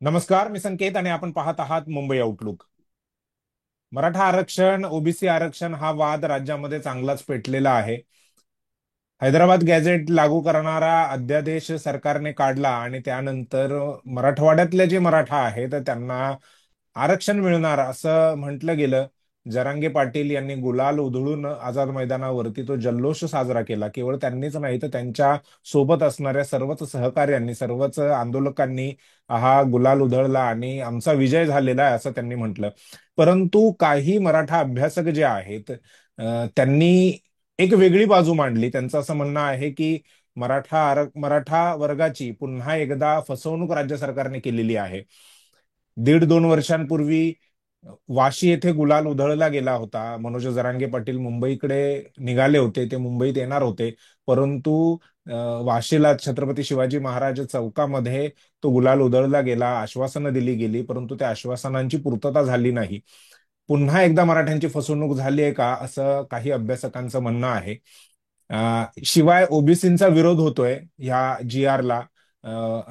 नमस्कार, मी संकेत आणि आपण पाहत आहात मुंबई आउटलुक. मराठा आरक्षण, ओबीसी आरक्षण हा वाद राज्यामध्ये चांगलाच पेटलेला आहे. हैदराबाद गॅझेट लागू करणारा अध्यादेश सरकारने काढला आणि त्यानंतर मराठवाड्यातले जे मराठा आहेत त्यांना आरक्षण मिळणार असं म्हटलं गेलं. जरांगे पाटील यांनी गुलाल उधळून आझाद मैदानावरती तो जल्लोष साजरा केला. केवळ त्यांनीच नाही तर त्यांच्या सोबत असणाऱ्या सर्वच सहकार्यांनी, सर्वच आंदोलकांनी हा गुलाल उधळला आणि आमचा विजय झालेला आहे असं त्यांनी म्हटलं. परंतु काही मराठा अभ्यासक जे आहेत त्यांनी एक वेगळी बाजू मांडली. त्यांचं असं म्हणणं आहे की मराठा वर्गाची पुन्हा एकदा फसवणूक राज्य सरकारने केलेली आहे. 1.5-2 वर्षांपूर्वी वाशी येथे गुलाल उधळला गेला होता. मनोज जरांगे पाटील मुंबईकडे निघाले होते, ते मुंबईत येणार होते. परंतु वाशीला छत्रपती शिवाजी महाराज चौकामध्ये तो गुलाल उधळला गेला, आश्वासनं दिली गेली, परंतु त्या आश्वासनांची पूर्तता झाली नाही. पुन्हा एकदा मराठ्यांची फसवणूक झाली आहे का असं काही अभ्यासकांचं म्हणणं आहे. शिवाय ओबीसींचा विरोध होतोय ह्या GRला.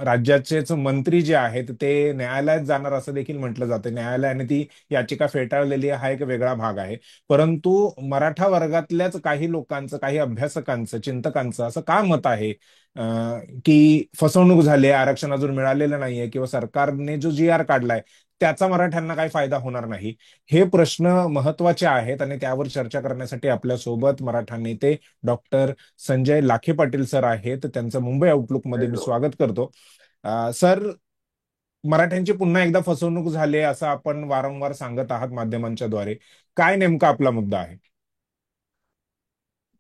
राज्याचेच मंत्री जे आहेत ते न्यायालयात जाणार असं देखील म्हटलं जातं. न्यायालयाने ती याचिका फेटाळलेली हा एक वेगळा भाग आहे. परंतु मराठा वर्गातल्याच काही लोकांचं, काही अभ्यासकांचं, चिंतकांचं असं का मत आहे की फसवणूक झाली, आरक्षण अजून मिळालेलं नाहीये किंवा सरकारने जो GR काढलाय त्याचा मराठ्यांना काही फायदा होणार नाही. हे प्रश्न महत्वाचे आहेत आणि त्यावर चर्चा करण्यासाठी आपल्या सोबत मराठा नेते डॉक्टर संजय लाखे पाटील सर आहेत. त्यांचं मुंबई आउटलुक मध्ये मी स्वागत करतो. सर, मराठ्यांची पुन्हा एकदा फसवणूक झाली असं आपण वारंवार सांगत आहात माध्यमांच्या द्वारे. काय नेमका आपला मुद्दा आहे?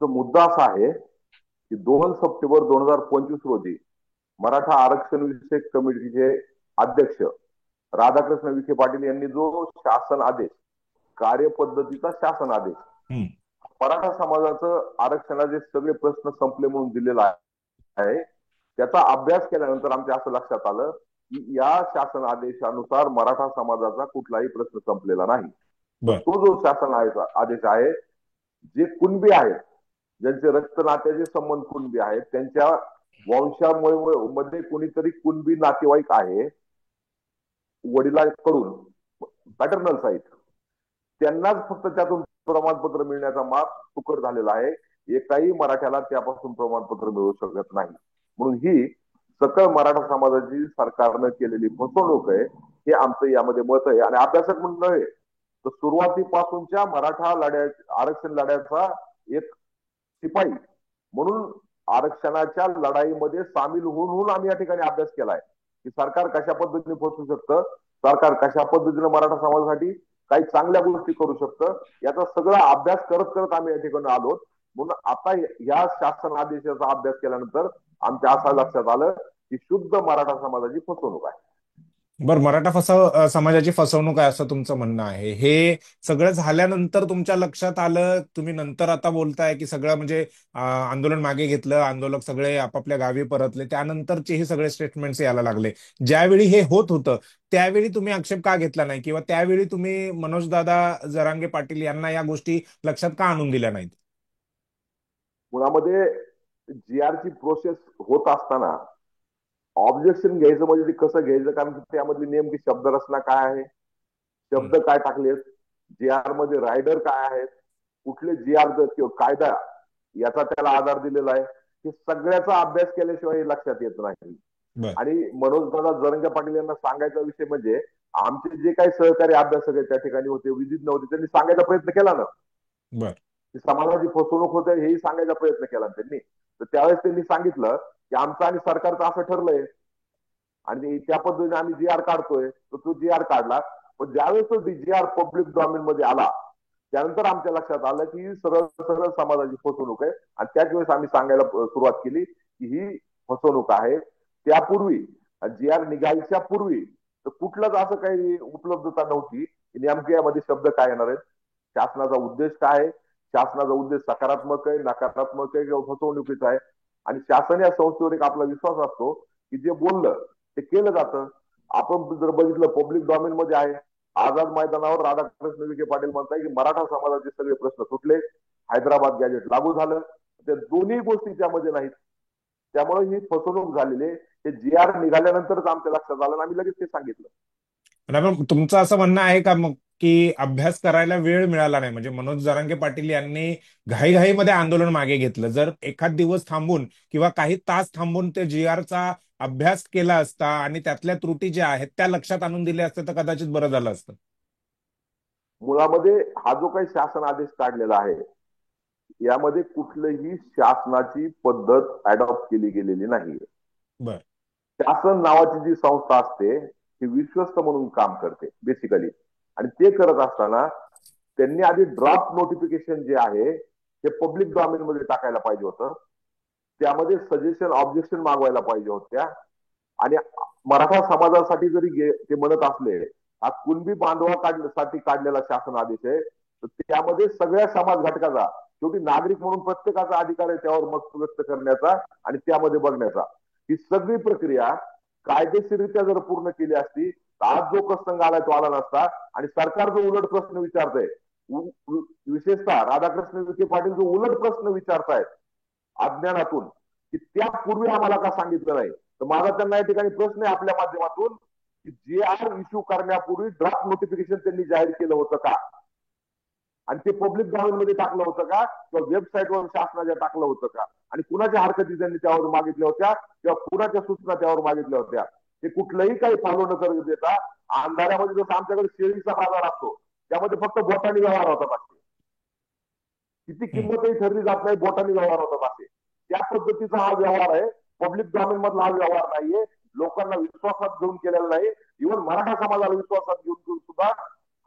तो मुद्दा असा आहे की 2 सप्टेंबर 2025 रोजी मराठा आरक्षण विषयक कमिटीचे अध्यक्ष राधाकृष्ण विखे पाटील यांनी जो शासन आदेश, कार्यपद्धतीचा शासन आदेश, हम्म. मराठा समाजाचं आरक्षणाचे सगळे प्रश्न संपले म्हणून दिलेला आहे. त्याचा अभ्यास केल्यानंतर आमच्या असं लक्षात आलं की या शासन आदेशानुसार मराठा समाजाचा कुठलाही प्रश्न संपलेला नाही. तर बर. तो जो शासन आदेश आहे, जे कुणबी आहेत, ज्यांचे रक्त नात्याचे संबंध कुणबी आहेत, त्यांच्या वंशामुळे मध्ये कोणीतरी कुणबी नातेवाईक आहे वडिलांकडून, पॅटर्नल साईड, त्यांनाच फक्त त्यातून प्रमाणपत्र मिळण्याचा मार्ग सुकर झालेला आहे. एकाही मराठ्याला त्यापासून प्रमाणपत्र मिळू शकत नाही. म्हणून ही सकल मराठा समाजाची सरकारनं केलेली फसवणूक आहे, हे आमचं यामध्ये मत आहे. आणि अभ्यासक म्हणून नव्हे तर सुरुवातीपासूनच्या मराठा आरक्षण लढ्याचा एक शिपाई म्हणून आरक्षणाच्या लढाईमध्ये सामील होऊन आम्ही या ठिकाणी अभ्यास केलाय की सरकार कशा पद्धतीने फसवू शकतं, सरकार कशा पद्धतीने मराठा समाजासाठी काही चांगल्या गोष्टी करू शकतं, याचा सगळा अभ्यास करत करत आम्ही या ठिकाणी आलो. म्हणून आता या शासन आदेशाचा अभ्यास केल्यानंतर आमच्या असं लक्षात आलं की शुद्ध मराठा समाजाची फसवणूक आहे. बर, समाजाची फसवणूक आहे असं तुमचं म्हणणं आहे. हे सगळं झाल्यानंतर तुमच्या लक्षात आलं, तुम्ही नंतर आता बोलताय की सगळं म्हणजे आंदोलन मागे घेतलं, आंदोलक सगळे आपापल्या गावी परतले, त्यानंतरचे हे सगळे स्टेटमेंट्स यायला लागले. ज्यावेळी हे होत होतं त्यावेळी तुम्ही आक्षेप का घेतला नाही किंवा त्यावेळी तुम्ही मनोजदादा जरांगे पाटील यांना या गोष्टी लक्षात का आणून दिल्या नाहीत? मुळामध्ये GRची प्रोसेस होत असताना ऑब्जेक्शन घ्यायचं म्हणजे ते कसं घ्यायचं, कारण त्यामधली नेमकी शब्दरचना काय आहे, शब्द काय टाकलेत, GR मध्ये रायडर काय आहेत, कुठले GR किंवा कायदा याचा त्याला आधार दिलेला आहे, हे सगळ्याचा अभ्यास केल्याशिवाय लक्षात येत नाही. बर. आणि मनोज दादा जरंगे पाटील यांना सांगायचा विषय म्हणजे आमचे जे काही सहकारी अभ्यासक आहेत त्या ठिकाणी होते, विजित नव्हते, त्यांनी सांगायचा प्रयत्न केला ना बर. की समाजाची फसवणूक होते, हेही सांगायचा प्रयत्न केला त्यांनी. तर त्यावेळेस त्यांनी सांगितलं की आमचं आणि सरकारचं असं ठरलंय आणि त्या पद्धतीने आम्ही GR काढतोय. तर तो GR काढला, पण ज्यावेळेस तो GR पब्लिक डॉमेन मध्ये आला त्यानंतर आमच्या लक्षात आलं की सरळ सरळ समाजाची फसवणूक आहे. आणि त्याच वेळेस आम्ही सांगायला सुरुवात केली की ही फसवणूक आहे. त्यापूर्वी GR निघायच्या पूर्वी तर कुठलंच असं काही उपलब्धता नव्हती की नेमके यामध्ये शब्द काय येणार आहेत, शासनाचा उद्देश काय आहे, शासनाचा उद्देश सकारात्मक आहे, नकारात्मक आहे किंवा फसवणुकीचा आहे. आणि शासन या संस्थेवर एक आपला विश्वास असतो की जे बोललं ते केलं जातं. आपण जर बघितलं पब्लिक डॉमेन मध्ये आहे, आझाद मैदानावर राधाकृष्ण विखे पाटील म्हणताय की मराठा समाजाचे सगळे प्रश्न सुटले, हैदराबाद गॅजेट लागू झालं. त्या दोन्ही गोष्टी त्यामध्ये नाहीत. त्यामुळे ही फसवणूक झालेली आहे. हे जी आर निघाल्यानंतरच आमच्या लक्षात आलं आणि आम्ही लगेच ते सांगितलं. आणि मग तुमचं असं म्हणणं आहे का मग की अभ्यास करायला वेळ मिळाला नाही, म्हणजे मनोज जरांगे पाटील यांनी घाईघाईमध्ये आंदोलन मागे घेतलं? जर एखाद दिवस थांबून किंवा काही तास थांबून ते जी आरचा अभ्यास केला असता आणि त्यातल्या त्रुटी ज्या आहेत त्या लक्षात आणून दिल्या असत्या तर कदाचित बरं झालं असतं. मुळामध्ये हा जो काही शासन आदेश काढलेला आहे यामध्ये कुठलीही शासनाची पद्धत अडॉप्ट केली गेलेली नाहीये. बर. शासन नावाची जी संस्था असते ती विश्वस्त म्हणून काम करते बेसिकली. आणि ते करत असताना त्यांनी आधी ड्राफ्ट नोटिफिकेशन जे आहे ते पब्लिक डॉमेन मध्ये टाकायला पाहिजे होतं. त्यामध्ये सजेशन ऑब्जेक्शन मागवायला पाहिजे होत्या. आणि मराठा समाजासाठी जरी ते म्हणत असले हा कुणबी बांधवासाठी काढलेला शासन आदेश आहे तर त्यामध्ये सगळ्या समाज घटकाचा, शेवटी नागरिक म्हणून प्रत्येकाचा अधिकार आहे त्यावर मत व्यक्त करण्याचा आणि त्यामध्ये बघण्याचा. ही सगळी प्रक्रिया कायदेशीररित्या जर पूर्ण केली असती तर आज जो प्रसंग आलाय तो आला नसता. आणि सरकार जो उलट प्रश्न विचारतंय, विशेषतः राधाकृष्ण विखे पाटील जो उलट प्रश्न विचारतायत अज्ञानातून, की त्यापूर्वी आम्हाला का सांगितलं नाही, तर माझा त्यांना या ठिकाणी प्रश्न आहे आपल्या माध्यमातून की जे आर इश्यू करण्यापूर्वी ड्राफ्ट नोटिफिकेशन त्यांनी जाहीर केलं होतं का? आणि ते पब्लिक डॉमेन मध्ये टाकलं होतं का किंवा वेबसाईटवर शासनाच्या टाकलं होतं का? आणि कुणाच्या हरकती त्यांनी त्यावर मागितल्या होत्या किंवा कुणाच्या सूचना त्यावर मागितल्या होत्या? ते कुठलंही काही फॉलो न करत देता अंधाऱ्यामध्ये जसं आमच्याकडे शेळीचा बाजार असतो त्यामध्ये फक्त बोटाने व्यवहार होतात असे, किती हम्म. किंमतही ठरली जात नाही, बोटाने व्यवहार होतात असे. त्या पद्धतीचा हा व्यवहार आहे. पब्लिक डॉमेन मधला हा व्यवहार नाहीये. लोकांना विश्वासात घेऊन केलेला नाही. इव्हन मराठा समाजाला विश्वासात घेऊन सुद्धा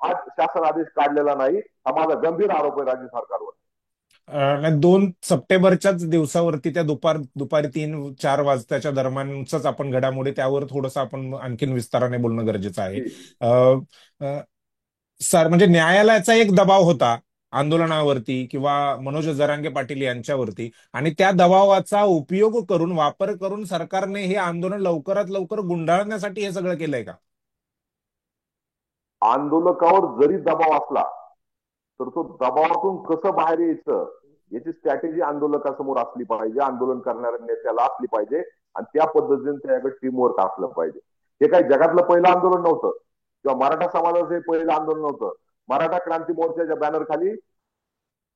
हा शासन आदेश काढलेला नाही. हा माझा गंभीर आरोप आहे राज्य सरकारवर. 2 सप्टेंबरच्याच दिवसावरती त्या दुपारी 3-4 वाजताच्या दरम्यानच आपण घडामोडी त्यावर थोडस आपण आणखीन विस्ताराने बोलणं गरजेचं आहे. जी. अ, अ, सर, म्हणजे न्यायालयाचा एक दबाव होता आंदोलनावरती किंवा मनोज जरांगे पाटील यांच्यावरती, आणि त्या दबावाचा उपयोग करून, वापर करून सरकारने हे आंदोलन लवकरात लवकर गुंडाळण्यासाठी हे सगळं केलंय का? आंदोलकावर जरी दबाव असला तर तो दबावातून कसं बाहेर यायचं याची स्ट्रॅटेजी आंदोलकासमोर असली पाहिजे, आंदोलन करणाऱ्या नेत्याला असली पाहिजे. आणि त्या पद्धतीने त्याकडे टीमवर्क असलं पाहिजे. हे काही जगातलं पहिलं आंदोलन नव्हतं किंवा मराठा समाजाचं हे पहिलं आंदोलन नव्हतं. मराठा क्रांती मोर्चाच्या बॅनर खाली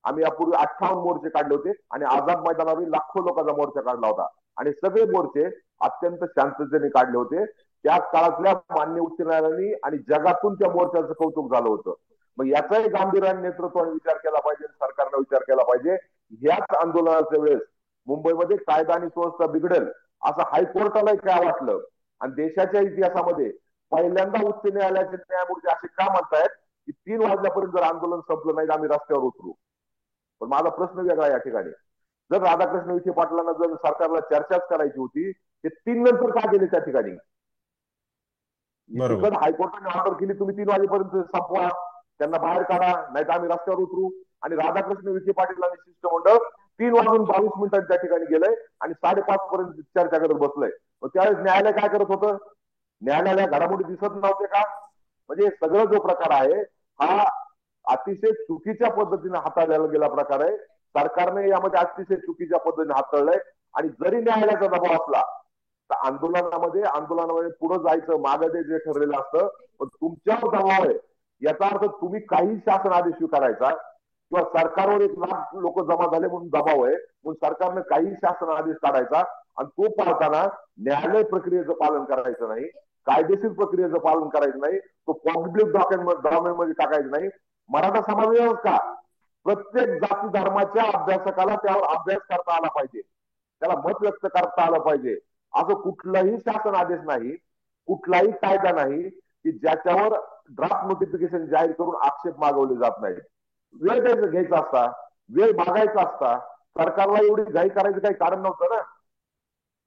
आम्ही यापूर्वी 58 मोर्चे काढले होते आणि आझाद मैदानावर लाखो लोकांचा मोर्चा काढला होता. आणि सगळे मोर्चे अत्यंत शांततेने काढले होते. त्या काळातल्या मान्य उच्च न्यायालयाने आणि जगातून त्या मोर्चाचं कौतुक झालं होतं. मग याचाही गांभीर्याने नेतृत्वाने विचार केला पाहिजे, सरकारनं विचार केला पाहिजे. ह्याच आंदोलनाच्या वेळेस मुंबईमध्ये कायदा आणि सुव्यवस्था बिघडेल असं हायकोर्टाला काय वाटलं. आणि देशाच्या इतिहासामध्ये पहिल्यांदा उच्च न्यायालयाचे न्यायमूर्ती असे का म्हणतायत की 3 वाजल्यापर्यंत जर आंदोलन संपलं नाही तर आम्ही रस्त्यावर उतरू. पण माझा प्रश्न वेगळा या ठिकाणी, जर राधाकृष्ण विखे पाटलांना जर सरकारला चर्चाच करायची होती ते 3 नंतर का गेले त्या ठिकाणी? बरोबर. एकीकडे हायकोर्टाने ऑर्डर केली तुम्ही 3 वाजेपर्यंत संपवा, त्यांना बाहेर काढा, नाही तर आम्ही रस्त्यावर उतरू. आणि राधाकृष्ण विखे पाटील आणि शिष्टमंडळ 3 वाजून 22 मिनिटांनी त्या ठिकाणी गेलंय आणि 5:30 पर्यंत चर्चा करत बसलंय. मग त्यावेळेस न्यायालय काय करत होतं? न्यायालयाला घडामोडी दिसत नव्हते का? म्हणजे सगळं जो प्रकार आहे हा अतिशय चुकीच्या पद्धतीने हाताळला गेला प्रकार आहे. सरकारने यामध्ये अतिशय चुकीच्या पद्धतीने हाताळलंय. आणि जरी न्यायालयाचा दबाव असला तर आंदोलनामध्ये पुढे जायचं मागे जे ठरलेलं असतं, पण तुमच्यावर दबाव आहे याचा अर्थ तुम्ही काही शासन आदेश स्वीकारायचा किंवा सरकारवर 1 लाख लोक जमा झाले म्हणून दबाव आहे म्हणून सरकारनं काही शासन आदेश काढायचा आणि तो पाळताना न्यायालय प्रक्रियेचं पालन करायचं नाही, कायदेशीर प्रक्रियेचं पालन करायचं नाही, तो पब्लिक डॉक्युमेंटमध्ये टाकायचं नाही. मराठा समाजावर का प्रत्येक जाती धर्माच्या अभ्यासकाला त्यावर अभ्यास करता आला पाहिजे, त्याला मत व्यक्त करता आलं पाहिजे. असं कुठलाही शासन आदेश नाही, कुठलाही कायदा नाही की ज्याच्यावर ड्राफ्ट नोटिफिकेशन जाहीर करून आक्षेप मागवले जात नाही. वेळ घ्यायचा असता, वेळ मागायचा असता. सरकारला एवढी घाई करायचं काही कारण नव्हतं ना.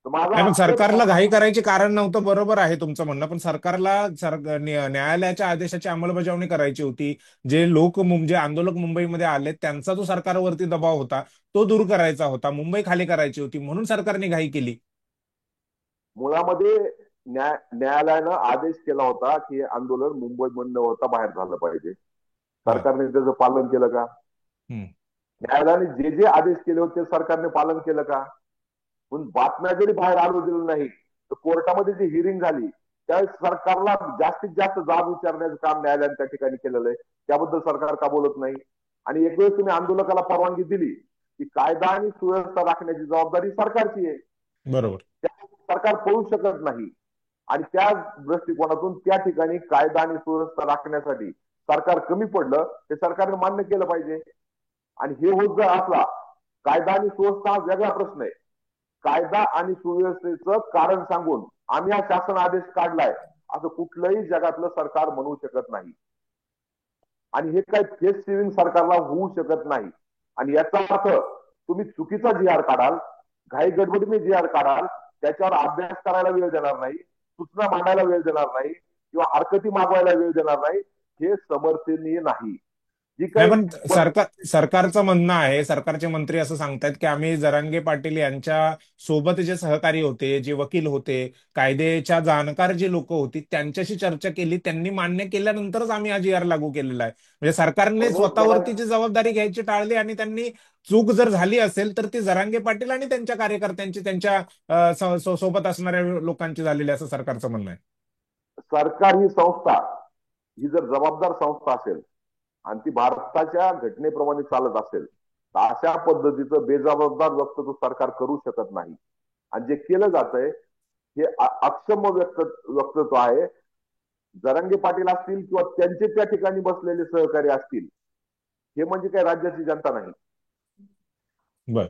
तर माझा नाही, पण आक्षेप सरकारला घाई करायचे कारण नव्हतं, बरोबर आहे तुमचं म्हणणं, पण सरकारला न्यायालयाच्या आदेशाची अंमलबजावणी करायची होती. जे लोक जे आंदोलक मुंबईमध्ये आले त्यांचा जो सरकारवरती दबाव होता तो दूर करायचा होता, मुंबई खाली करायची होती, म्हणून सरकारने घाई केली. मुळामध्ये न्यायालयानं आदेश केला होता की आंदोलन मुंबईमध्ये न होता बाहेर झालं पाहिजे. बर. सरकारने त्याचं पालन केलं का? हम्म. न्यायालयाने जे जे आदेश केले होते सरकारने पालन केलं का? पण बातम्या जरी बाहेर आलो दिलं नाही तर कोर्टामध्ये जी हिअरिंग झाली त्यावेळेस सरकारला जास्तीत जास्त जाब विचारण्याचं काम न्यायालयाने त्या ठिकाणी केलेलं आहे. त्याबद्दल सरकार का बोलत नाही? आणि एक वेळेस तुम्ही आंदोलकाला परवानगी दिली की कायदा आणि सुव्यवस्था राखण्याची जबाबदारी सरकारची आहे, बरोबर. सरकार पळू शकत नाही. आणि त्या दृष्टिकोनातून त्या ठिकाणी कायदा आणि सुव्यवस्था राखण्यासाठी सरकार कमी पडलं हे सरकारने मान्य केलं पाहिजे. आणि हे होत जर असला, कायदा आणि सुव्यवस्था हा वेगळा प्रश्न आहे. कायदा आणि सुव्यवस्थेचं कारण सांगून आम्ही हा शासन आदेश काढलाय असं कुठलंही जगातलं सरकार म्हणू शकत नाही. आणि हे काही फेस सेव्हिंग सरकारला होऊ शकत नाही. आणि याचा अर्थ तुम्ही चुकीचा जी आर काढाल, घाई गडबडीने जी आर काढाल, त्याच्यावर अभ्यास करायला वेळ देणार नाही, सूचना मांडायला वेळ देणार नाही किंवा हरकती मागवायला वेळ देणार नाही, हे समर्थनीय नाही. जी नाही, काही पण सरकारचं म्हणणं आहे, सरकारचे मंत्री असं सांगतायत की आम्ही जरांगे पाटील यांच्या सोबत जे सहकारी होते, जे वकील होते, कायद्याच्या जाणकार जी लोक होती, त्यांच्याशी चर्चा केली, त्यांनी मान्य केल्यानंतरच आम्ही हा जी आर लागू केलेला आहे. म्हणजे सरकारने हो जरा स्वतःवरती जी जबाबदारी घ्यायची टाळली आणि त्यांनी चूक जर झाली असेल तर ती जरांगे पाटील आणि त्यांच्या कार्यकर्त्यांची, त्यांच्या सोबत असणाऱ्या लोकांची झालेली असं सरकारचं म्हणणं आहे. सरकार ही संस्था ही जर जबाबदार संस्था असेल आणि ती भारताच्या घटनेप्रमाणे चालत असेल तर अशा पद्धतीचं बेजबाबदार वक्तव्य सरकार करू शकत नाही. आणि जे केलं जातंय हे अक्षम वक्तव्य आहे. जरांगे पाटील असतील किंवा त्यांचे त्या ठिकाणी बसलेले सहकारी असतील, हे म्हणजे काही राज्याची जनता नाही. बर.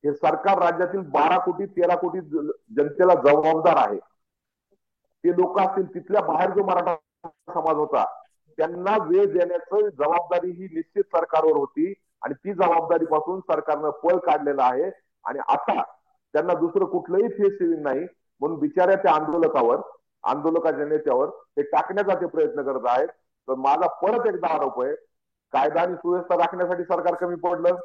हे सरकार राज्यातील 12 कोटी 13 कोटी जनतेला जबाबदार आहे. ते लोक असतील, तिथल्या बाहेर जो मराठा समाज होता त्यांना वेळ देण्याची जबाबदारी ही निश्चित सरकारवर होती. आणि ती जबाबदारीपासून सरकारनं पळ काढलेला आहे. आणि आता त्यांना दुसरं कुठलंही फेस सेव्हिंग नाही म्हणून बिचाऱ्या त्या आंदोलकाच्या नेत्यावर ते टाकण्याचा ते प्रयत्न करत आहेत. तर माझा परत एकदा आरोप आहे, कायदा आणि सुव्यवस्था राखण्यासाठी सरकार कमी पडलं.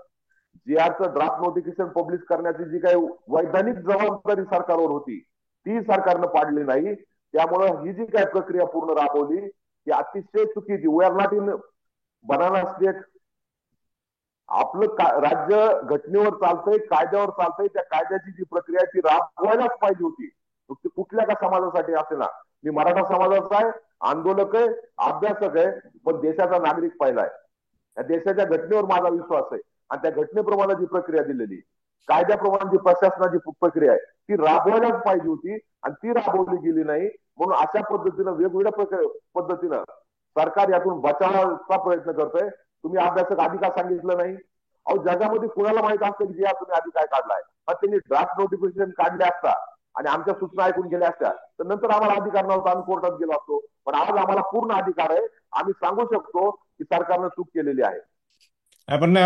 जी आरचं ड्राफ्ट नोटिफिकेशन पब्लिश करण्याची जी काही वैधानिक जबाबदारी सरकारवर होती ती सरकारनं पाडली नाही. त्यामुळं ही जी काही प्रक्रिया पूर्ण राबवली ती अतिशय चुकीची. We are not in banana state. आपलं राज्य घटनेवर चालतंय, कायद्यावर चालतंय. त्या कायद्याची जी प्रक्रिया आहे ती राबवायलाच पाहिजे होती. कुठल्या का समाजासाठी असे ना. मी मराठा समाजाचा आहे, आंदोलक आहे, अभ्यासक आहे, पण देशाचा नागरिक पाहिलाय. या देशाच्या घटनेवर माझा विश्वास आहे. आणि त्या घटनेप्रमाणे जी प्रक्रिया दिलेली, कायद्याप्रमाणे जी प्रशासनाची प्रक्रिया आहे ती राबवायलाच पाहिजे होती. आणि ती राबवली गेली नाही. म्हणून अशा पद्धतीनं वेगवेगळ्या पद्धतीनं सरकार यातून बचावाचा प्रयत्न करतोय. तुम्ही अभ्यासक आधी का सांगितलं नाही? अहो जगामध्ये कुणाला माहित असतं की जे तुम्ही आधी काय काढलाय? मग त्यांनी ड्राफ्ट नोटिफिकेशन काढले असता आणि आमच्या सूचना ऐकून गेल्या असत्या तर नंतर आम्हाला अधिकार नव्हता, आम्ही कोर्टात गेलो असतो. पण आज आम्हाला पूर्ण अधिकार आहे. आम्ही सांगू शकतो की सरकारनं चूक केलेली आहे. आपण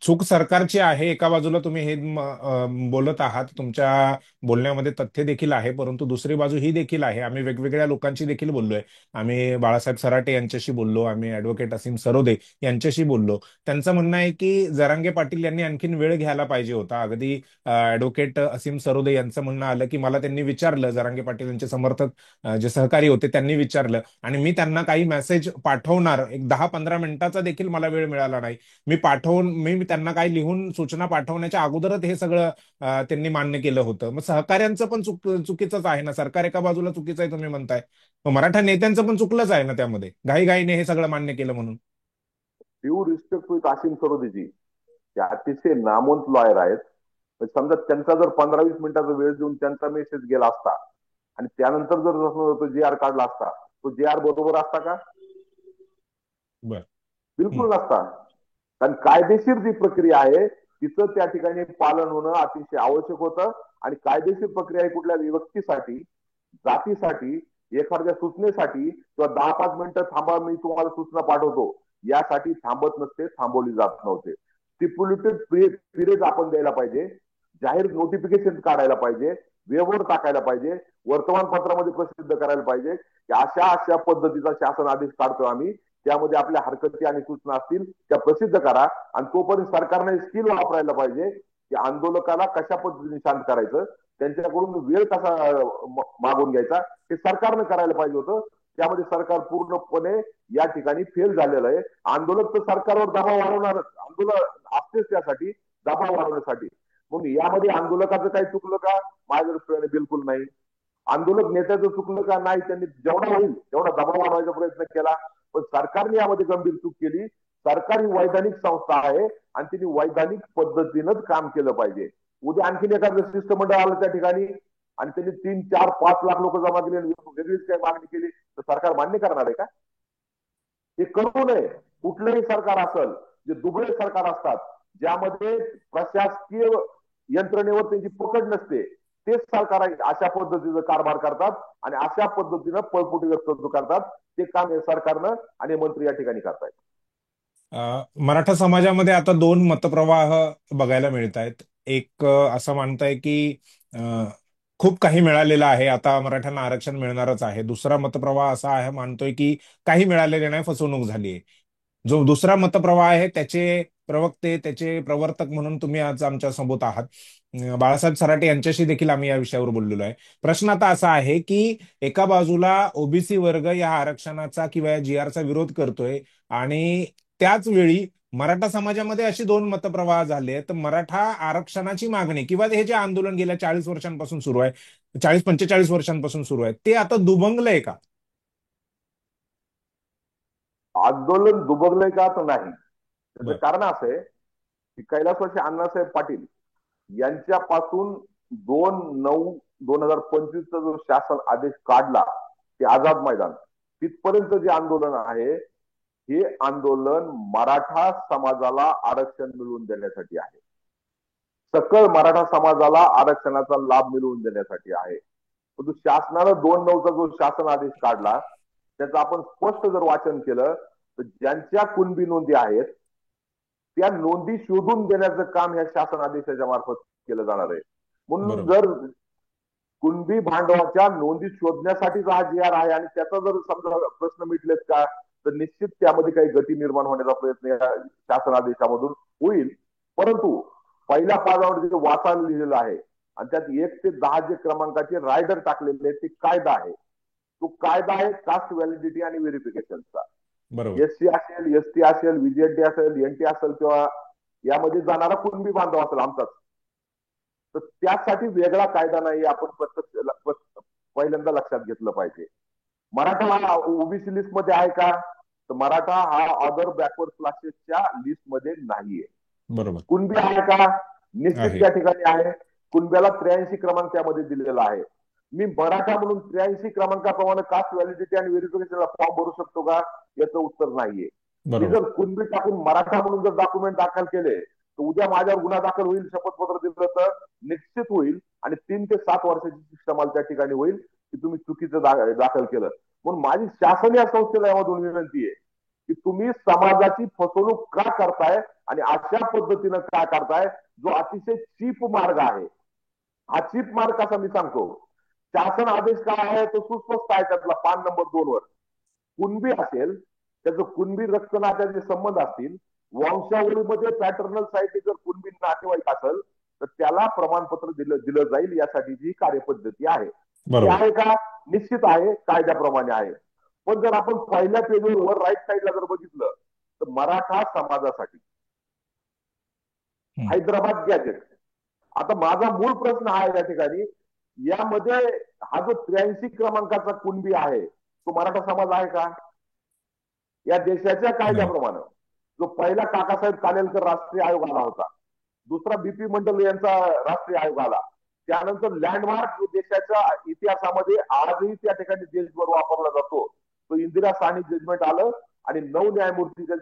चूक सरकारची आहे एका बाजूला तुम्ही हे बोलत आहात, तुमच्या बोलण्यामध्ये तथ्य देखील आहे, परंतु दुसरी बाजू ही देखील आहे. आम्ही वेगवेगळ्या लोकांशी देखील बोललोय. आम्ही बाळासाहेब सराटे यांच्याशी बोललो, आम्ही ऍडव्होकेट असीम सरोदे यांच्याशी बोललो. त्यांचं म्हणणं आहे की जरांगे पाटील यांनी आणखीन वेळ घ्यायला पाहिजे होता. अगदी ऍडव्होकेट असीम सरोदे यांचं म्हणणं आलं की मला त्यांनी विचारलं, जरांगे पाटील यांचे समर्थक जे सहकारी होते त्यांनी विचारलं आणि मी त्यांना काही मेसेज पाठवणार, एक 10-15 मिनिटाचा देखील मला वेळ मिळाला नाही. मी त्यांना काही लिहून सूचना पाठवण्याच्या अगोदरच हे सगळं त्यांनी मान्य केलं होतं. मग सहकार्यांचं पण चुकीचंच आहे ना. सरकार एका बाजूला चुकीचं आहे तुम्ही म्हणताय, मग मराठा नेत्यांचं पण चुकलंच आहे ना त्यामध्ये, घाईघाईने हे सगळं मान्य केलं म्हणून. ड्यू रिस्पेक्ट विथ आसिम सरोदेजी, ते अतिशय नामवंत लॉयर आहेत. समजा त्यांचा जर 15-20 मिनिटाचा वेळ देऊन त्यांचा मेसेज गेला असता आणि त्यानंतर जर तो जी आर काढला असता, तो जी आर बरोबर असता का? बर. बिलकुल नसता. कारण कायदेशीर जी प्रक्रिया आहे तिचं त्या ठिकाणी पालन होणं अतिशय आवश्यक होतं. आणि कायदेशीर प्रक्रिया कुठल्या व्यक्तीसाठी, जातीसाठी, एखाद्या सूचनेसाठी किंवा 10-5 मिनिटं थांबा मी तुम्हाला सूचना पाठवतो यासाठी थांबत नसते, थांबवली जात नव्हते. स्टिप्युलेटेड पिरियड आपण द्यायला पाहिजे, जाहीर नोटिफिकेशन काढायला पाहिजे, वेबवर टाकायला पाहिजे, वर्तमानपत्रामध्ये प्रसिद्ध करायला पाहिजे की अशा अशा पद्धतीचा शासन आदेश काढतो आम्ही, त्यामध्ये आपल्या हरकती आणि सूचना असतील त्या प्रसिद्ध करा. आणि तोपर्यंत सरकारने स्किल वापरायला पाहिजे की आंदोलकाला कशा पद्धतीने शांत करायचं, त्यांच्याकडून वेळ कसा मागून घ्यायचा हे सरकारनं करायला पाहिजे होतं. त्यामध्ये सरकार पूर्णपणे या ठिकाणी फेल झालेलं आहे. आंदोलक तर सरकारवर दबाव वाढवणारच, आंदोलन असतेच त्यासाठी, दबाव वाढवण्यासाठी. म्हणून यामध्ये आंदोलकाचं काही चुकलं का? माझ्या दृष्टीने बिलकुल नाही. आंदोलक नेत्याचं चुकलं का नाही, त्यांनी जेवढा होईल तेवढा दबाव आणवायचा प्रयत्न केला, पण सरकारने यामध्ये गंभीर चूक केली. सरकार ही वैधानिक संस्था आहे आणि तिने वैधानिक पद्धतीनंच काम केलं पाहिजे. उद्या आणखीन एखादं शिष्टमंडळ आलं त्या ठिकाणी आणि त्यांनी 3, 4, 5 लाख लोक जमा केली आणि वेगळीच काही मागणी केली तर सरकार मान्य करणार आहे का? हे करू नये. कुठलंही सरकार असेल, जे दुबळे सरकार असतात, ज्यामध्ये प्रशासकीय यंत्रणेवर त्यांची पकड नसते, तेच सरकार अशा पद्धतीचं कारभार करतात आणि अशा पद्धतीनं पळपुटी वक्तव्य करतात. ते काम हे सरकारनं आणि मंत्री या ठिकाणी करतायत. मराठा समाजामध्ये आता दोन मतप्रवाह बघायला मिळत आहेत. एक असं मानताय की अ, खूप काही मिळालेलं आहे, आता मराठ्यांना आरक्षण मिळणारच आहे. दुसरा मतप्रवाह असा आहे, मानतोय की काही मिळालेले नाही, फसवणूक झाली आहे. जो दुसरा मतप्रवाह आहे त्याचे प्रवक्ते, त्याचे प्रवर्तक म्हणून तुम्ही आज आमच्या सोबत आहात. बाळासाहेब सराटे यांच्याशी देखील आम्ही या विषयावर बोललेलो आहे. प्रश्न आता असा आहे की एका बाजूला ओबीसी वर्ग या आरक्षणाचा किंवा या जी आरचा विरोध करतोय, आणि त्याच वेळी मराठा समाजामध्ये अशी दोन मतप्रवाह झाले आहेत. तर मराठा आरक्षणाची मागणी किंवा हे जे आंदोलन गेल्या 40 वर्षांपासून सुरू आहे, 40-45 वर्षांपासून सुरू आहे, ते आता दुभंगलंय का? आंदोलन दुबगलंय का तर नाही. त्याचं बर. कारण असं आहे की कैलासवासी अण्णासाहेब पाटील यांच्यापासून 2/9/2025चा जो शासन आदेश काढला, ते आझाद मैदान तिथपर्यंत जे आंदोलन आहे, हे आंदोलन मराठा समाजाला आरक्षण मिळवून देण्यासाठी आहे. सकल मराठा समाजाला आरक्षणाचा लाभ मिळवून देण्यासाठी आहे. परंतु शासनानं 2/9चा जो शासन आदेश काढला, त्याचं आपण स्पष्ट जर वाचन केलं तर ज्यांच्या कुणबी नोंदी आहेत त्या नोंदी शोधून देण्याचं काम ह्या शासन आदेशाच्या मार्फत केलं जाणार आहे. म्हणून बरोबर. जर कुणबी भांडवलाच्या नोंदी शोधण्यासाठीचा हा जी आर आहे आणि त्याचा जर समजा प्रश्न मिटलेत का, तर निश्चित त्यामध्ये काही गती निर्माण होण्याचा प्रयत्न या शासन आदेशामधून होईल. परंतु पहिल्या पानावर जे वाचायला लिहिलेलं आहे आणि त्यात 1 ते 10 जे क्रमांकाचे रायडर टाकलेले ते कायदा आहे, तो कायदा आहे कास्ट व्हॅलिडिटी आणि व्हेरिफिकेशनचा. बरोबर. एससी असेल, एसटी असेल, व्हीजीएनटी असेल, एनटी असेल किंवा यामध्ये जाणारा कुणबी बांधव असेल आमचाच, तर त्यासाठी वेगळा कायदा नाही, आपण पहिल्यांदा लक्षात घेतलं पाहिजे. मराठा हा ओबीसी लिस्ट मध्ये आहे का, तर मराठा हा अदर बॅकवर्ड क्लासेसच्या लिस्ट मध्ये नाहीये. बरोबर. कुणबी आहे का, निश्चित आहे. त्या ठिकाणी आहे. कुणब्याला 83 क्रमांक त्यामध्ये दिलेला आहे. मी मराठा म्हणून 83 क्रमांकाप्रमाणे कास्ट व्हॅलिडिटी आणि व्हेरिफिकेशनला फॉर्म भरू शकतो का, याचं उत्तर नाहीये. मी बरोबर. जर कुणबी टाकून मराठा म्हणून जर डॉक्युमेंट दाखल केले तर उद्या माझ्यावर गुन्हा दाखल होईल, शपथपत्र दिलं तर निश्चित होईल आणि 3 ते 7 वर्षाची शिक्षा मला त्या ठिकाणी होईल की तुम्ही चुकीचं दाखल केलं. म्हणून माझी शासन या संस्थेला यामधून विनंती आहे की तुम्ही समाजाची फसवणूक का करताय आणि अशा पद्धतीनं का करताय, जो अतिशय चीप मार्ग आहे. हा चीप मार्ग कसा मी सांगतो. शासन आदेश काय आहे तो सुस्पष्ट आहे, त्यातला पान नंबर 2 वर कुणबी असेल, त्याचं कुणबी रक्त नात्याचे संबंध असतील, वंशावळीमध्ये पॅटर्नल साईट जर कुणबी नातेवाईक असेल तर त्याला प्रमाणपत्र दिलं जाईल, यासाठीची कार्यपद्धती आहे. ती बरोबर. आहे का, निश्चित आहे, कायद्याप्रमाणे आहे. पण जर आपण पहिल्या पेजवर राईट साईडला जर बघितलं तर मराठा समाजासाठी हम्म. हैदराबाद गॅजेट. आता माझा मूळ प्रश्न आहे या ठिकाणी, यामध्ये हा जो 83 क्रमांकाचा कुणबी आहे तो मराठा समाज आहे का? या देशाच्या नाही. कायद्याप्रमाणे जो पहिला काकासाहेब कालेलकर राष्ट्रीय आयोग आला होता, दुसरा बीपी मंडल यांचा राष्ट्रीय आयोग आला, त्यानंतर लँडमार्क जो देशाच्या इतिहासामध्ये आजही त्या ठिकाणी देशभर वापरला जातो, तो इंदिरा साहनी जजमेंट आलं आणि 9 न्यायमूर्तीच्या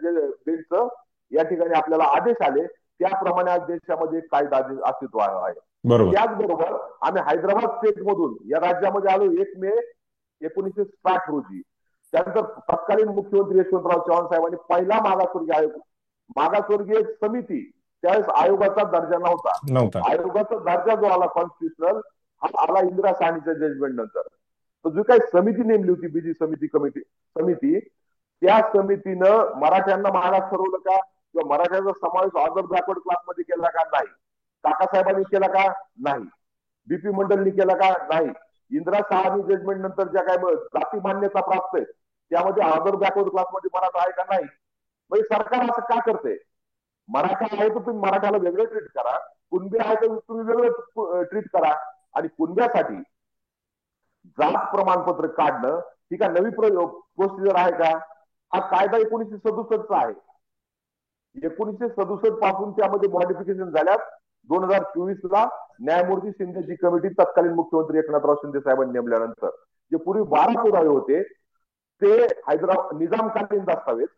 बेंचचं या ठिकाणी आपल्याला आदेश आले. त्याप्रमाणे आज देशामध्ये कायदा अस्तित्वात आहे. बरोबर. त्याचबरोबर आम्ही हैदराबाद स्टेट मधून या राज्यामध्ये आलो 1 मे 1960 रोजी. त्यानंतर तत्कालीन मुख्यमंत्री यशवंतराव चव्हाण साहेबांनी पहिला मागासवर्गीय आयोग, मागासवर्गीय समिती, त्यावेळेस आयोगाचा दर्जा नव्हता. नव्हता. आयोगाचा दर्जा जो आला कॉन्स्टिट्युशनल, हा आला इंदिरा साहनीच्या जजमेंट नंतर. तर जी काही समिती नेमली होती, बीजी समिती, त्या समितीनं मराठ्यांना मागास ठरवलं का, किंवा मराठ्यांचा समावेश अदर बॅकवर्ड क्लासमध्ये केला का, नाही. काकासाहेबांनी केला का, नाही. बीपी मंडलनी केला का, नाही. इंदिरा साहनी जजमेंट नंतर ज्या काय जाती मान्यता प्राप्त आहे त्यामध्ये अदर बॅकवर्ड क्लासमध्ये मराठा आहे का, नाही. म्हणजे सरकार असं का करते, मराठा आहे तर तुम्ही मराठ्याला वेगळं ट्रीट करा, कुणबी आहे तर तुम्ही वेगळं ट्रीट करा. आणि कुणब्यासाठी जात प्रमाणपत्र काढणं ही का नवी प्रोसिजर आहे का? हा कायदा 1967चा आहे. 1967 पासून त्यामध्ये मॉडिफिकेशन झाल्यात. 2024ला न्यायमूर्ती शिंदेची कमिटी तत्कालीन मुख्यमंत्री एकनाथराव शिंदे साहेबांनी नेमल्यानंतर जे पूर्वी 12 पुरावे होते ते हैदराबाद निजामकालीन दस्तावेज,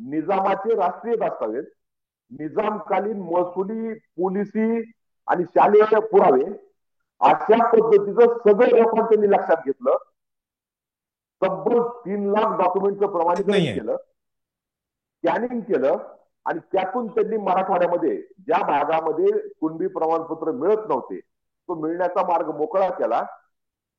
निजामाचे राष्ट्रीय दस्तावेज, निजामकालीन महसुली, पोलिसी आणि शालेय पुरावे अशा पद्धतीचं सगळं रेकॉर्ड त्यांनी लक्षात घेतलं. तब्बल 3 लाख डॉक्युमेंटचं प्रमाणीकरण नाहीये. केलं, स्कॅनिंग केलं आणि त्यातून त्यांनी मराठवाड्यामध्ये ज्या भागामध्ये कुणबी प्रमाणपत्र मिळत नव्हते तो मिळण्याचा मार्ग मोकळा केला.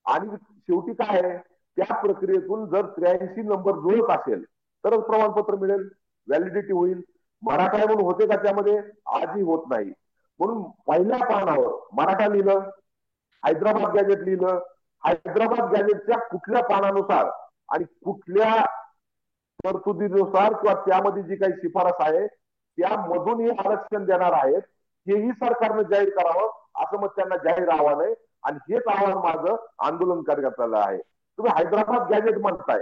आणि शेवटी काय आहे, त्या प्रक्रियेतून जर 83 नंबर जुळत असेल तरच प्रमाणपत्र मिळेल, व्हॅलिडिटी होईल. मराठा म्हणून होते का त्यामध्ये? आजही होत नाही. म्हणून पहिल्या पानावर मराठा लिहिलं, हैदराबाद गॅजेट लिहिलं. हैदराबाद गॅजेटच्या कुठल्या पानानुसार आणि कुठल्या तरतुदीनुसार किंवा त्यामध्ये जी काही शिफारस आहे त्यामधून हे आरक्षण देणार आहेत हेही सरकारनं जाहीर करावं, असं मग त्यांना जाहीर आव्हान आहे. आणि हेच आव्हान माझं आंदोलन करण्यात आहे. तुम्ही हैदराबाद गॅजेट म्हणताय,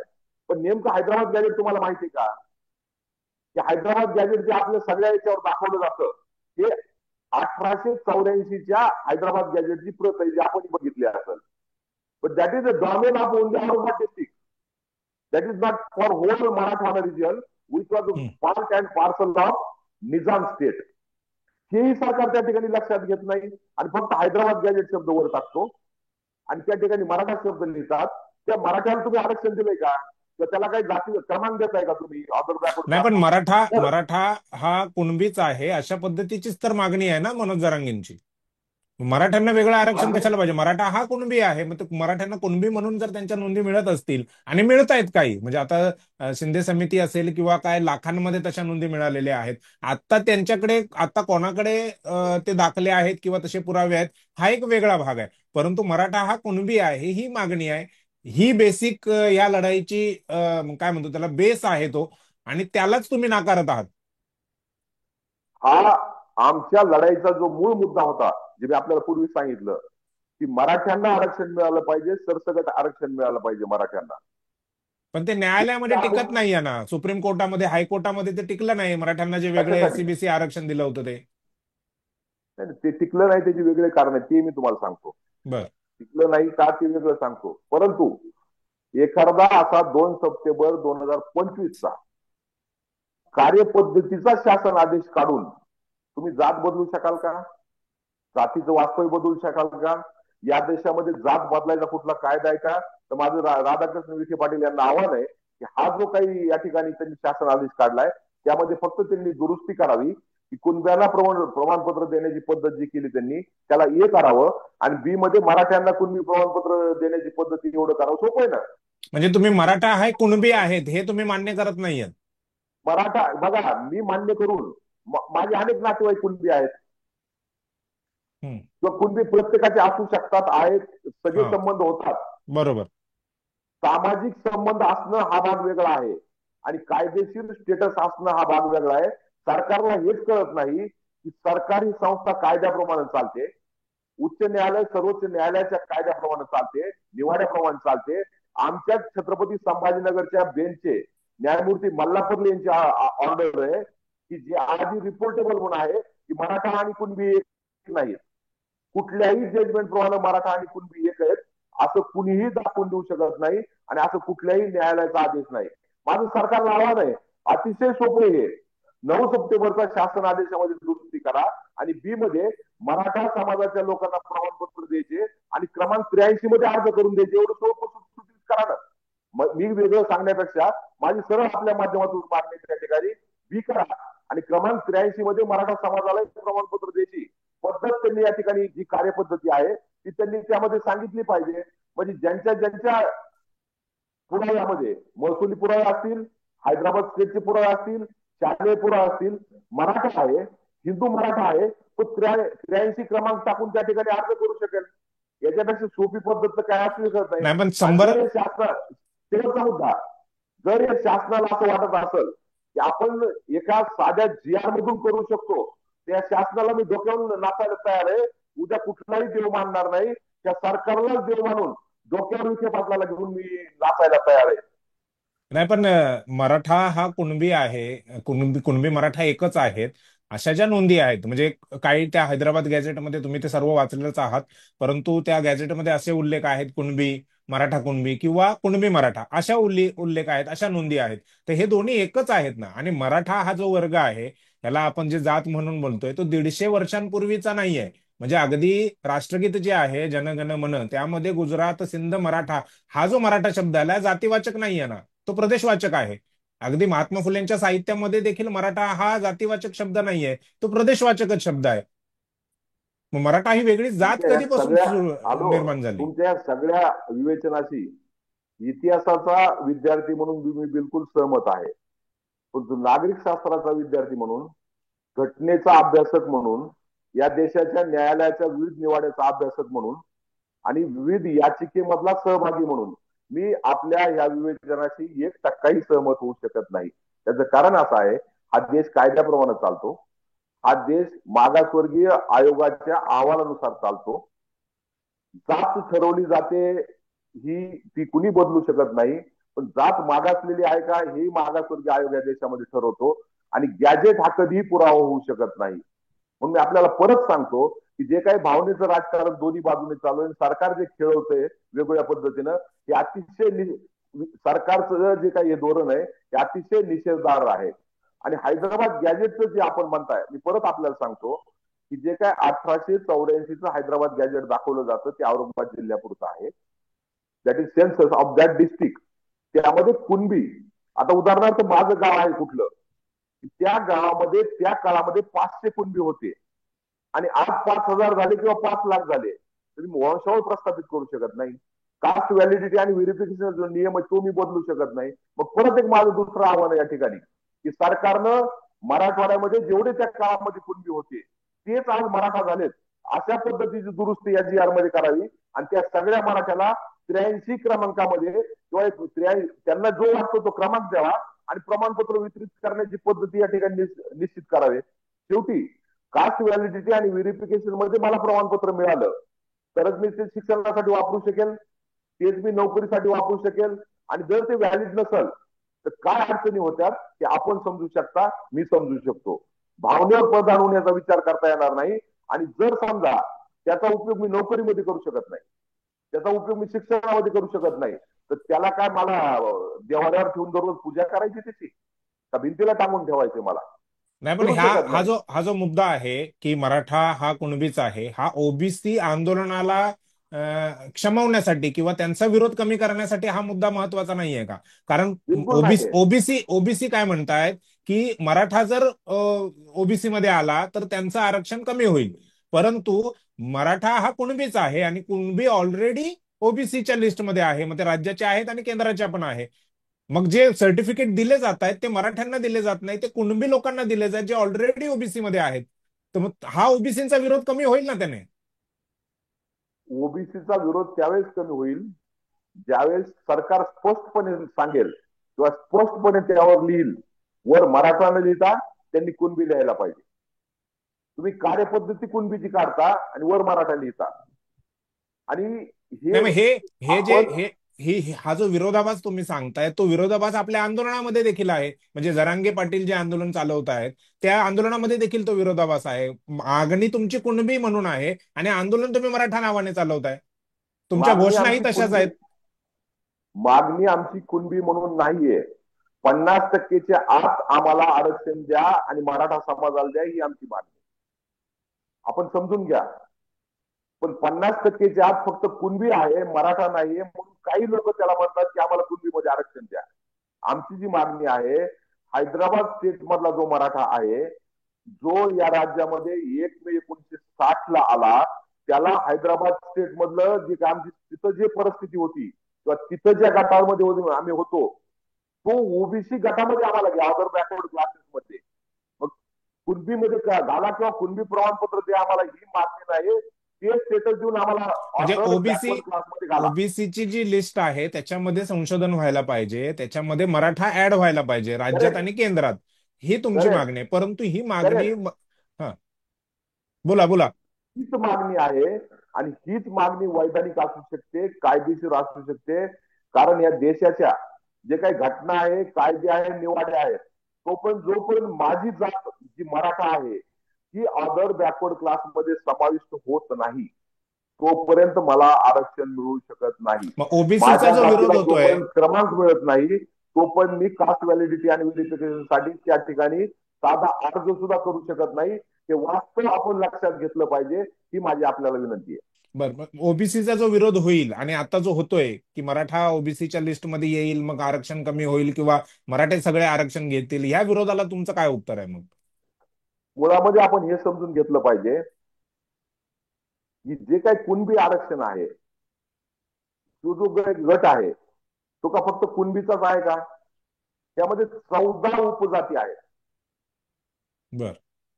पण नेमकं हैदराबाद गॅजेट तुम्हाला माहिती आहे का? की हैदराबाद गॅजेट जे आपल्या सगळ्या याच्यावर दाखवलं जातं हे 1884च्या हैदराबाद गॅजेटची प्रत आहे जी आपण बघितली असेल. पण that is a domain of only Aurangabad district. That is not for whole Marathwada region, which was part and parcel of Nizam state. हेही सरकार त्या ठिकाणी लक्षात घेत नाही आणि फक्त हैदराबाद गॅजेट शब्द वर टाकतो आणि त्या ठिकाणी मराठा शब्द लिहितात. त्या मराठ्याला तुम्ही आरक्षण दिलंय का? त्याला काही जाती क्रमांक देताय का तुम्ही? ऑदर बॅकवर्ड नाही, पण मराठा क्लास. मराठा हा कुणबीच आहे अशा पद्धतीचीच तर मागणी आहे ना मनोज जरांगेंची. मराठ्यांना वेगळं आरक्षण कशाला पाहिजे? मराठा हा कुणबी आहे, मग मराठ्यांना कुणबी म्हणून जर त्यांच्या नोंदी मिळत असतील आणि मिळत आहेत काही, म्हणजे आता शिंदे समिती असेल किंवा काय लाखांमध्ये तशा नोंदी मिळालेल्या आहेत. आता त्यांच्याकडे आता कोणाकडे ते दाखले आहेत किंवा तसे पुरावे आहेत हा एक वेगळा भाग आहे. परंतु मराठा हा कुणबी आहे ही मागणी आहे. ही बेसिक या लढाईची काय म्हणतो त्याला बेस आहे तो, आणि त्यालाच तुम्ही नाकारत आहात. हा आमच्या लढाईचा जो मूळ मुद्दा होता, जे मी आपल्याला पूर्वी सांगितलं की मराठ्यांना आरक्षण मिळालं पाहिजे, सरसकट आरक्षण मिळालं पाहिजे मराठ्यांना. पण ते न्यायालयामध्ये टिकत नाहीये ना. सुप्रीम कोर्टामध्ये, हायकोर्टामध्ये ते टिकलं नाही. मराठ्यांना जे वेगळे कशासाठी एससीबीसी आरक्षण दिलं होतं ते. ते टिकलं नाही त्याची वेगळे कारण आहे, ते मी तुम्हाला सांगतो. बर. टिकलं नाही का ते वेगळं सांगतो. परंतु एखादा असा 2 सप्टेंबर 2025चा कार्यपद्धतीचा शासन आदेश काढून तुम्ही जात बदलू शकाल का? जातीचं वास्तव्य बदलू शकाल का? या देशामध्ये जात बदलायचा कुठला कायदा आहे का? तर माझं राधाकृष्ण विखे पाटील यांना आव्हान आहे की हा जो काही या ठिकाणी त्यांनी शासन आदेश काढलाय त्यामध्ये फक्त त्यांनी दुरुस्ती करावी की कुणब्याला प्रमाणपत्र देण्याची पद्धत जी केली त्यांनी त्याला ए करावं आणि बी मध्ये मराठ्यांना कुणबी प्रमाणपत्र देण्याची पद्धती एवढं करावं. सोपं आहे ना. म्हणजे तुम्ही मराठा आहे कुणबी आहेत हे तुम्ही मान्य करत नाहीयेत? मराठा बघा, मी मान्य करून माझे अनेक नातेवाईक कुणबी आहेत किंवा कुणबी प्रत्येकाचे असू शकतात, आहेत, सगळे हा, संबंध होतात. बरोबर. सामाजिक संबंध असणं हा भाग वेगळा आहे आणि कायदेशीर स्टेटस असणं हा भाग वेगळा आहे. सरकारला हेच कळत नाही की सरकारी संस्था कायद्याप्रमाणे चालते, उच्च न्यायालय सर्वोच्च न्यायालयाच्या कायद्याप्रमाणे चालते, निवाड्याप्रमाणे चालते. आमच्या छत्रपती संभाजीनगरच्या बेंचचे न्यायमूर्ती मल्लापल्ले यांची ऑर्डर आहे की जे आधी रिपोर्टेबल म्हणून आहे की मराठा आणि कुणबी एक नाहीत. कुठल्याही जजमेंट प्रमाणे मराठा आणि कुणबी एक आहेत असं कुणीही दाखवून देऊ शकत नाही आणि असं कुठल्याही न्यायालयाचा आदेश नाही. माझं सरकारला आव्हान आहे, अतिशय सोपे हे 9 सप्टेंबरचा शासन आदेशामध्ये दुरुस्ती करा आणि बी मध्ये मराठा समाजाच्या लोकांना प्रमाणपत्र द्यायचे आणि क्रमांक 83 मध्ये अर्ज करून द्यायचे. एवढं सोपं सुटसुटीत करा ना. मी वेगळं सांगण्यापेक्षा माझी सरळ आपल्या माध्यमातून मागणी त्या ठिकाणी बी करा आणि क्रमांक 83 मध्ये मराठा समाजाला प्रमाणपत्र द्यायची पद्धत त्यांनी या ठिकाणी जी कार्यपद्धती आहे ती त्यांनी त्यामध्ये सांगितली पाहिजे. म्हणजे ज्यांच्या ज्यांच्या पुराव्यामध्ये महसुली पुरावे असतील, हैदराबाद स्टेटचे पुरावे असतील, शालेय पुरावे असतील, मराठा आहे, हिंदू मराठा आहे, तो 83 क्रमांक टाकून त्या ठिकाणी अर्ज करू शकेल. याच्यापेक्षा सोपी पद्धत तर काय असू शकत नाही. नाही, पण आणि 100. जर हे शासना शेवटचा मुद्दा, जर या शासनाला असं वाटत असेल की आपण एका साध्या जी आर मधून करू शकतो, त्या शासनाला मी डोक्यावरून नाचायला तयार आहे. उद्या कुठलाही देव मानणार नाही, त्या सरकारलाच देव मानून डोक्यावर विखे पाटलाला घेऊन मी नाचायला तयार आहे. नाही पण मराठा हा कुणबी आहे, कुणबी कुणबी मराठा एकच आहेत, अशा ज्या नोंदी आहेत. म्हणजे काही त्या हैदराबाद गॅझेटमध्ये तुम्ही ते सर्व वाचलेच आहात, परंतु त्या गॅझेटमध्ये असे उल्लेख आहेत कुणबी, मराठा कुणबी किंवा कुणबी मराठा अशा उल्लेख आहेत, अशा नोंदी आहेत. तर हे दोन्ही एकच आहेत ना. आणि मराठा हा जो वर्ग आहे, याला आपण जे जात म्हणून बोलतोय, तो 150 वर्षांपूर्वीचा नाही आहे. म्हणजे अगदी राष्ट्रगीत जे आहे जनगण मन, त्यामध्ये गुजरात सिंध मराठा हा जो मराठा शब्द आला जातीवाचक नाहीये ना, तो प्रदेशवाचक आहे. अगदी महात्मा फुलेंच्या साहित्यामध्ये देखील मराठा हा जातीवाचक शब्द नाहीये, तो प्रदेशवाचकच शब्द आहे. मग मराठा ही वेगळी जात तुमच्या या कधीपासून सगळ्या आलो निर्माण झाली? तुमच्या या सगळ्या विवेचनाशी इतिहासाचा विद्यार्थी म्हणून मी बिलकुल सहमत आहे. परंतु नागरिक शास्त्राचा विद्यार्थी म्हणून, घटनेचा अभ्यासक म्हणून, या देशाच्या न्यायालयाच्या विविध निवाड्याचा अभ्यासक म्हणून आणि विविध याचिकेमधला सहभागी म्हणून मी आपल्या या विवेचनाशी 1% सहमत होऊ शकत नाही. त्याचं कारण असं आहे, हा देश कायद्याप्रमाणे चालतो. हा देश मागासवर्गीय आयोगाच्या अहवालानुसार चालतो. जात ठरवली जाते ही ती कुणी बदलू शकत नाही. पण जात मागासलेली आहे का हे मागासवर्गीय आयोग या देशामध्ये ठरवतो. आणि गॅजेट हा कधीही पुरावा होऊ शकत नाही. म्हणून मी आपल्याला परत सांगतो की जे काही भावनेचं राजकारण दोन्ही बाजूने चालू आहे, सरकार जे खेळवतंय वेगवेगळ्या पद्धतीनं, हे अतिशय सरकारचं जे काही हे धोरण आहे ते अतिशय निषेधार्ह आहे. आणि हैदराबाद गॅजेटचं जे आपण म्हणताय, मी परत आपल्याला सांगतो की जे काय 1884चं हैदराबाद गॅजेट दाखवलं जातं ते औरंगाबाद जिल्ह्यापुरतं आहे. That is census of that district. त्यामध्ये कुणबी, आता उदाहरणार्थ माझं गाव आहे कुठलं, त्या गावामध्ये त्या काळामध्ये 500 कुणबी होते आणि आज 5,000 झाले किंवा 5 लाख झाले, तरी वंशावळ प्रस्थापित करू शकत नाही. कास्ट व्हॅलिडिटी आणि व्हेरिफिकेशन जो नियम आहे तो मी बदलू शकत नाही. मग परत एक माझं दुसरं आव्हान आहे या ठिकाणी की सरकारनं मराठवाड्यामध्ये जेवढे त्या काळामध्ये कुणबी होते तेच आज मराठा झालेत, अशा पद्धतीची दुरुस्ती या जी आर मध्ये करावी आणि त्या सगळ्या मराठ्याला 83 क्रमांकामध्ये किंवा त्यांना जो वाटतो तो क्रमांक द्यावा आणि प्रमाणपत्र वितरित करण्याची पद्धती या ठिकाणी निश्चित करावे. शेवटी कास्ट व्हॅलिडिटी आणि व्हेरिफिकेशन मध्ये मला प्रमाणपत्र मिळालं तरच मी ते शिक्षणासाठी वापरू शकेल, तेच मी नोकरीसाठी वापरू शकेल. आणि जर ते व्हॅलिड नसेल तर काय अडचणी होत्या ते आपण समजू शकता, मी समजू शकतो. भावनेवर प्रधान होण्याचा विचार करता येणार नाही. आणि जर समजा त्याचा उपयोग मी नोकरीमध्ये करू शकत नाही, त्याचा उपयोग मी शिक्षणामध्ये करू शकत नाही, तर त्याला काय मला देवाऱ्यावर ठेवून दररोज पूजा करायची त्याची, का भिंतीला टांगून ठेवायचे मला? नाही पण करू ह्या शकत हा नाही. जो हा जो मुद्दा आहे की मराठा हा कुणबीच आहे, हा ओबीसी आंदोलनाला क्षमवण्यासाठी किंवा त्यांचा विरोध कमी करण्यासाठी हा मुद्दा महत्वाचा नाहीये का? कारण बिलकुल नाही ओबीसी आहे. ओबीसी ओबीसी काय म्हणतायत की मराठा जर ओबीसी मध्ये आला तर त्यांचं आरक्षण कमी होईल. परंतु मराठा हा कुणबीच आहे आणि कुणबी ऑलरेडी ओबीसीच्या लिस्टमध्ये आहे, मग ते राज्याचे आहेत आणि केंद्राच्या पण आहे. मग जे सर्टिफिकेट दिले जात आहेत ते मराठ्यांना दिले जात नाही, ते कुणबी लोकांना दिले जात जे ऑलरेडी ओबीसी मध्ये आहेत. तर मग हा ओबीसीचा विरोध कमी होईल ना त्याने? ओबीसीचा विरोध त्यावेळेस कमी होईल ज्यावेळेस सरकार स्पष्टपणे सांगेल किंवा स्पष्टपणे त्यावर लिहिल, वर मराठा न लिहिता त्यांनी कुणबी लिहायला पाहिजे. तुम्ही कार्यपद्धती कुणबीची काढता आणि वर मराठा लिहिता. आणि हे नाही मग हे जे आपण हा जो विरोधाभास तुम्ही सांगताय, तो विरोधाभास आपल्या आंदोलनामध्ये देखील आहे. म्हणजे जरांगे पाटील जे आंदोलन चालवत आहेत त्या आंदोलनामध्ये देखील तो विरोधाभास आहे. मागणी तुमची कुणबी म्हणून आहे आणि आंदोलन तुम्ही मराठा नावाने चालवताय. तुमच्या मागणी घोषणाही आमची तशाच कुणबी आहेत. मागणी आमची कुणबी म्हणून नाहीये. 50%च्या आत आम्हाला आरक्षण द्या आणि मराठा समाजाला द्या, ही आमची मागणी. आपण समजून घ्या. पण 50%च्या आत फक्त कुणबी आहे, मराठा नाहीये, म्हणून काही लोक त्याला म्हणतात की आम्हाला कुणबीमध्ये आरक्षण द्या. आमची जी मागणी आहे, हैदराबाद स्टेट मधला जो मराठा आहे, जो या राज्यामध्ये 1 मे 1960 ला आला, त्याला हैदराबाद स्टेट मधलं जे आमची तिथं जे परिस्थिती होती किंवा तिथं ज्या गटामध्ये आम्ही होतो, तो ओबीसी गटामध्ये आम्हाला घ्या, अदर बॅकवर्ड क्लासेस मध्ये. मग कुणबीमध्ये घाला किंवा कुणबी प्रमाणपत्र द्या, आम्हाला ही मागणी नाही. ते स्टेटस देऊन आम्हाला म्हणजे ऑदर ओबीसी बॅकवर्ड क्लासमध्ये घाला. ओबीसीची जी लिस्ट आहे त्याच्यामध्ये संशोधन व्हायला पाहिजे, त्याच्यामध्ये मराठा ऍड व्हायला पाहिजे राज्यात करेक्ट. आणि केंद्रात. ही तुमची करेक्ट. मागणी आहे, परंतु ही मागणी करेक्ट. हा, बोला बोला. हीच मागणी आहे आणि हीच मागणी वैधानिक असू शकते, कायदेशीर असू शकते. कारण या देशाच्या जे काही घटना आहे, कायदे आहे, निवाडे आहेत, जोपर्यंत माझी जात जी मराठा आहे ही अदर बॅकवर्ड क्लासमध्ये समाविष्ट होत नाही, तोपर्यंत मला आरक्षण मिळू शकत नाही. मग ओबीसीचा माझ्या जो जातीला विरोध होतोय. जोपर्यंत क्रमांक मिळत नाही, तोपर्यंत मी कास्ट व्हॅलिडिटी आणि व्हेरिफिकेशन साठी त्या ठिकाणी साधा अर्ज सुद्धा करू शकत नाही. हे वास्तव आपण लक्षात घेतलं पाहिजे, ही माझी आपल्याला विनंती आहे. बरं, ओबीसीचा जो विरोध होईल आणि आता जो होतोय की मराठा ओबीसीच्या लिस्टमध्ये येईल, मग आरक्षण कमी होईल किंवा मराठे सगळे आरक्षण घेतील, या विरोधाला तुमचं काय उत्तर आहे मग? मुळामध्ये आपण हे समजून घेतलं पाहिजे की जे काही कुणबी आरक्षण आहे, तो जो गट आहे, तो का फक्त कुणबीचाच आहे का? त्यामध्ये 14 उपजाती आहेत बर.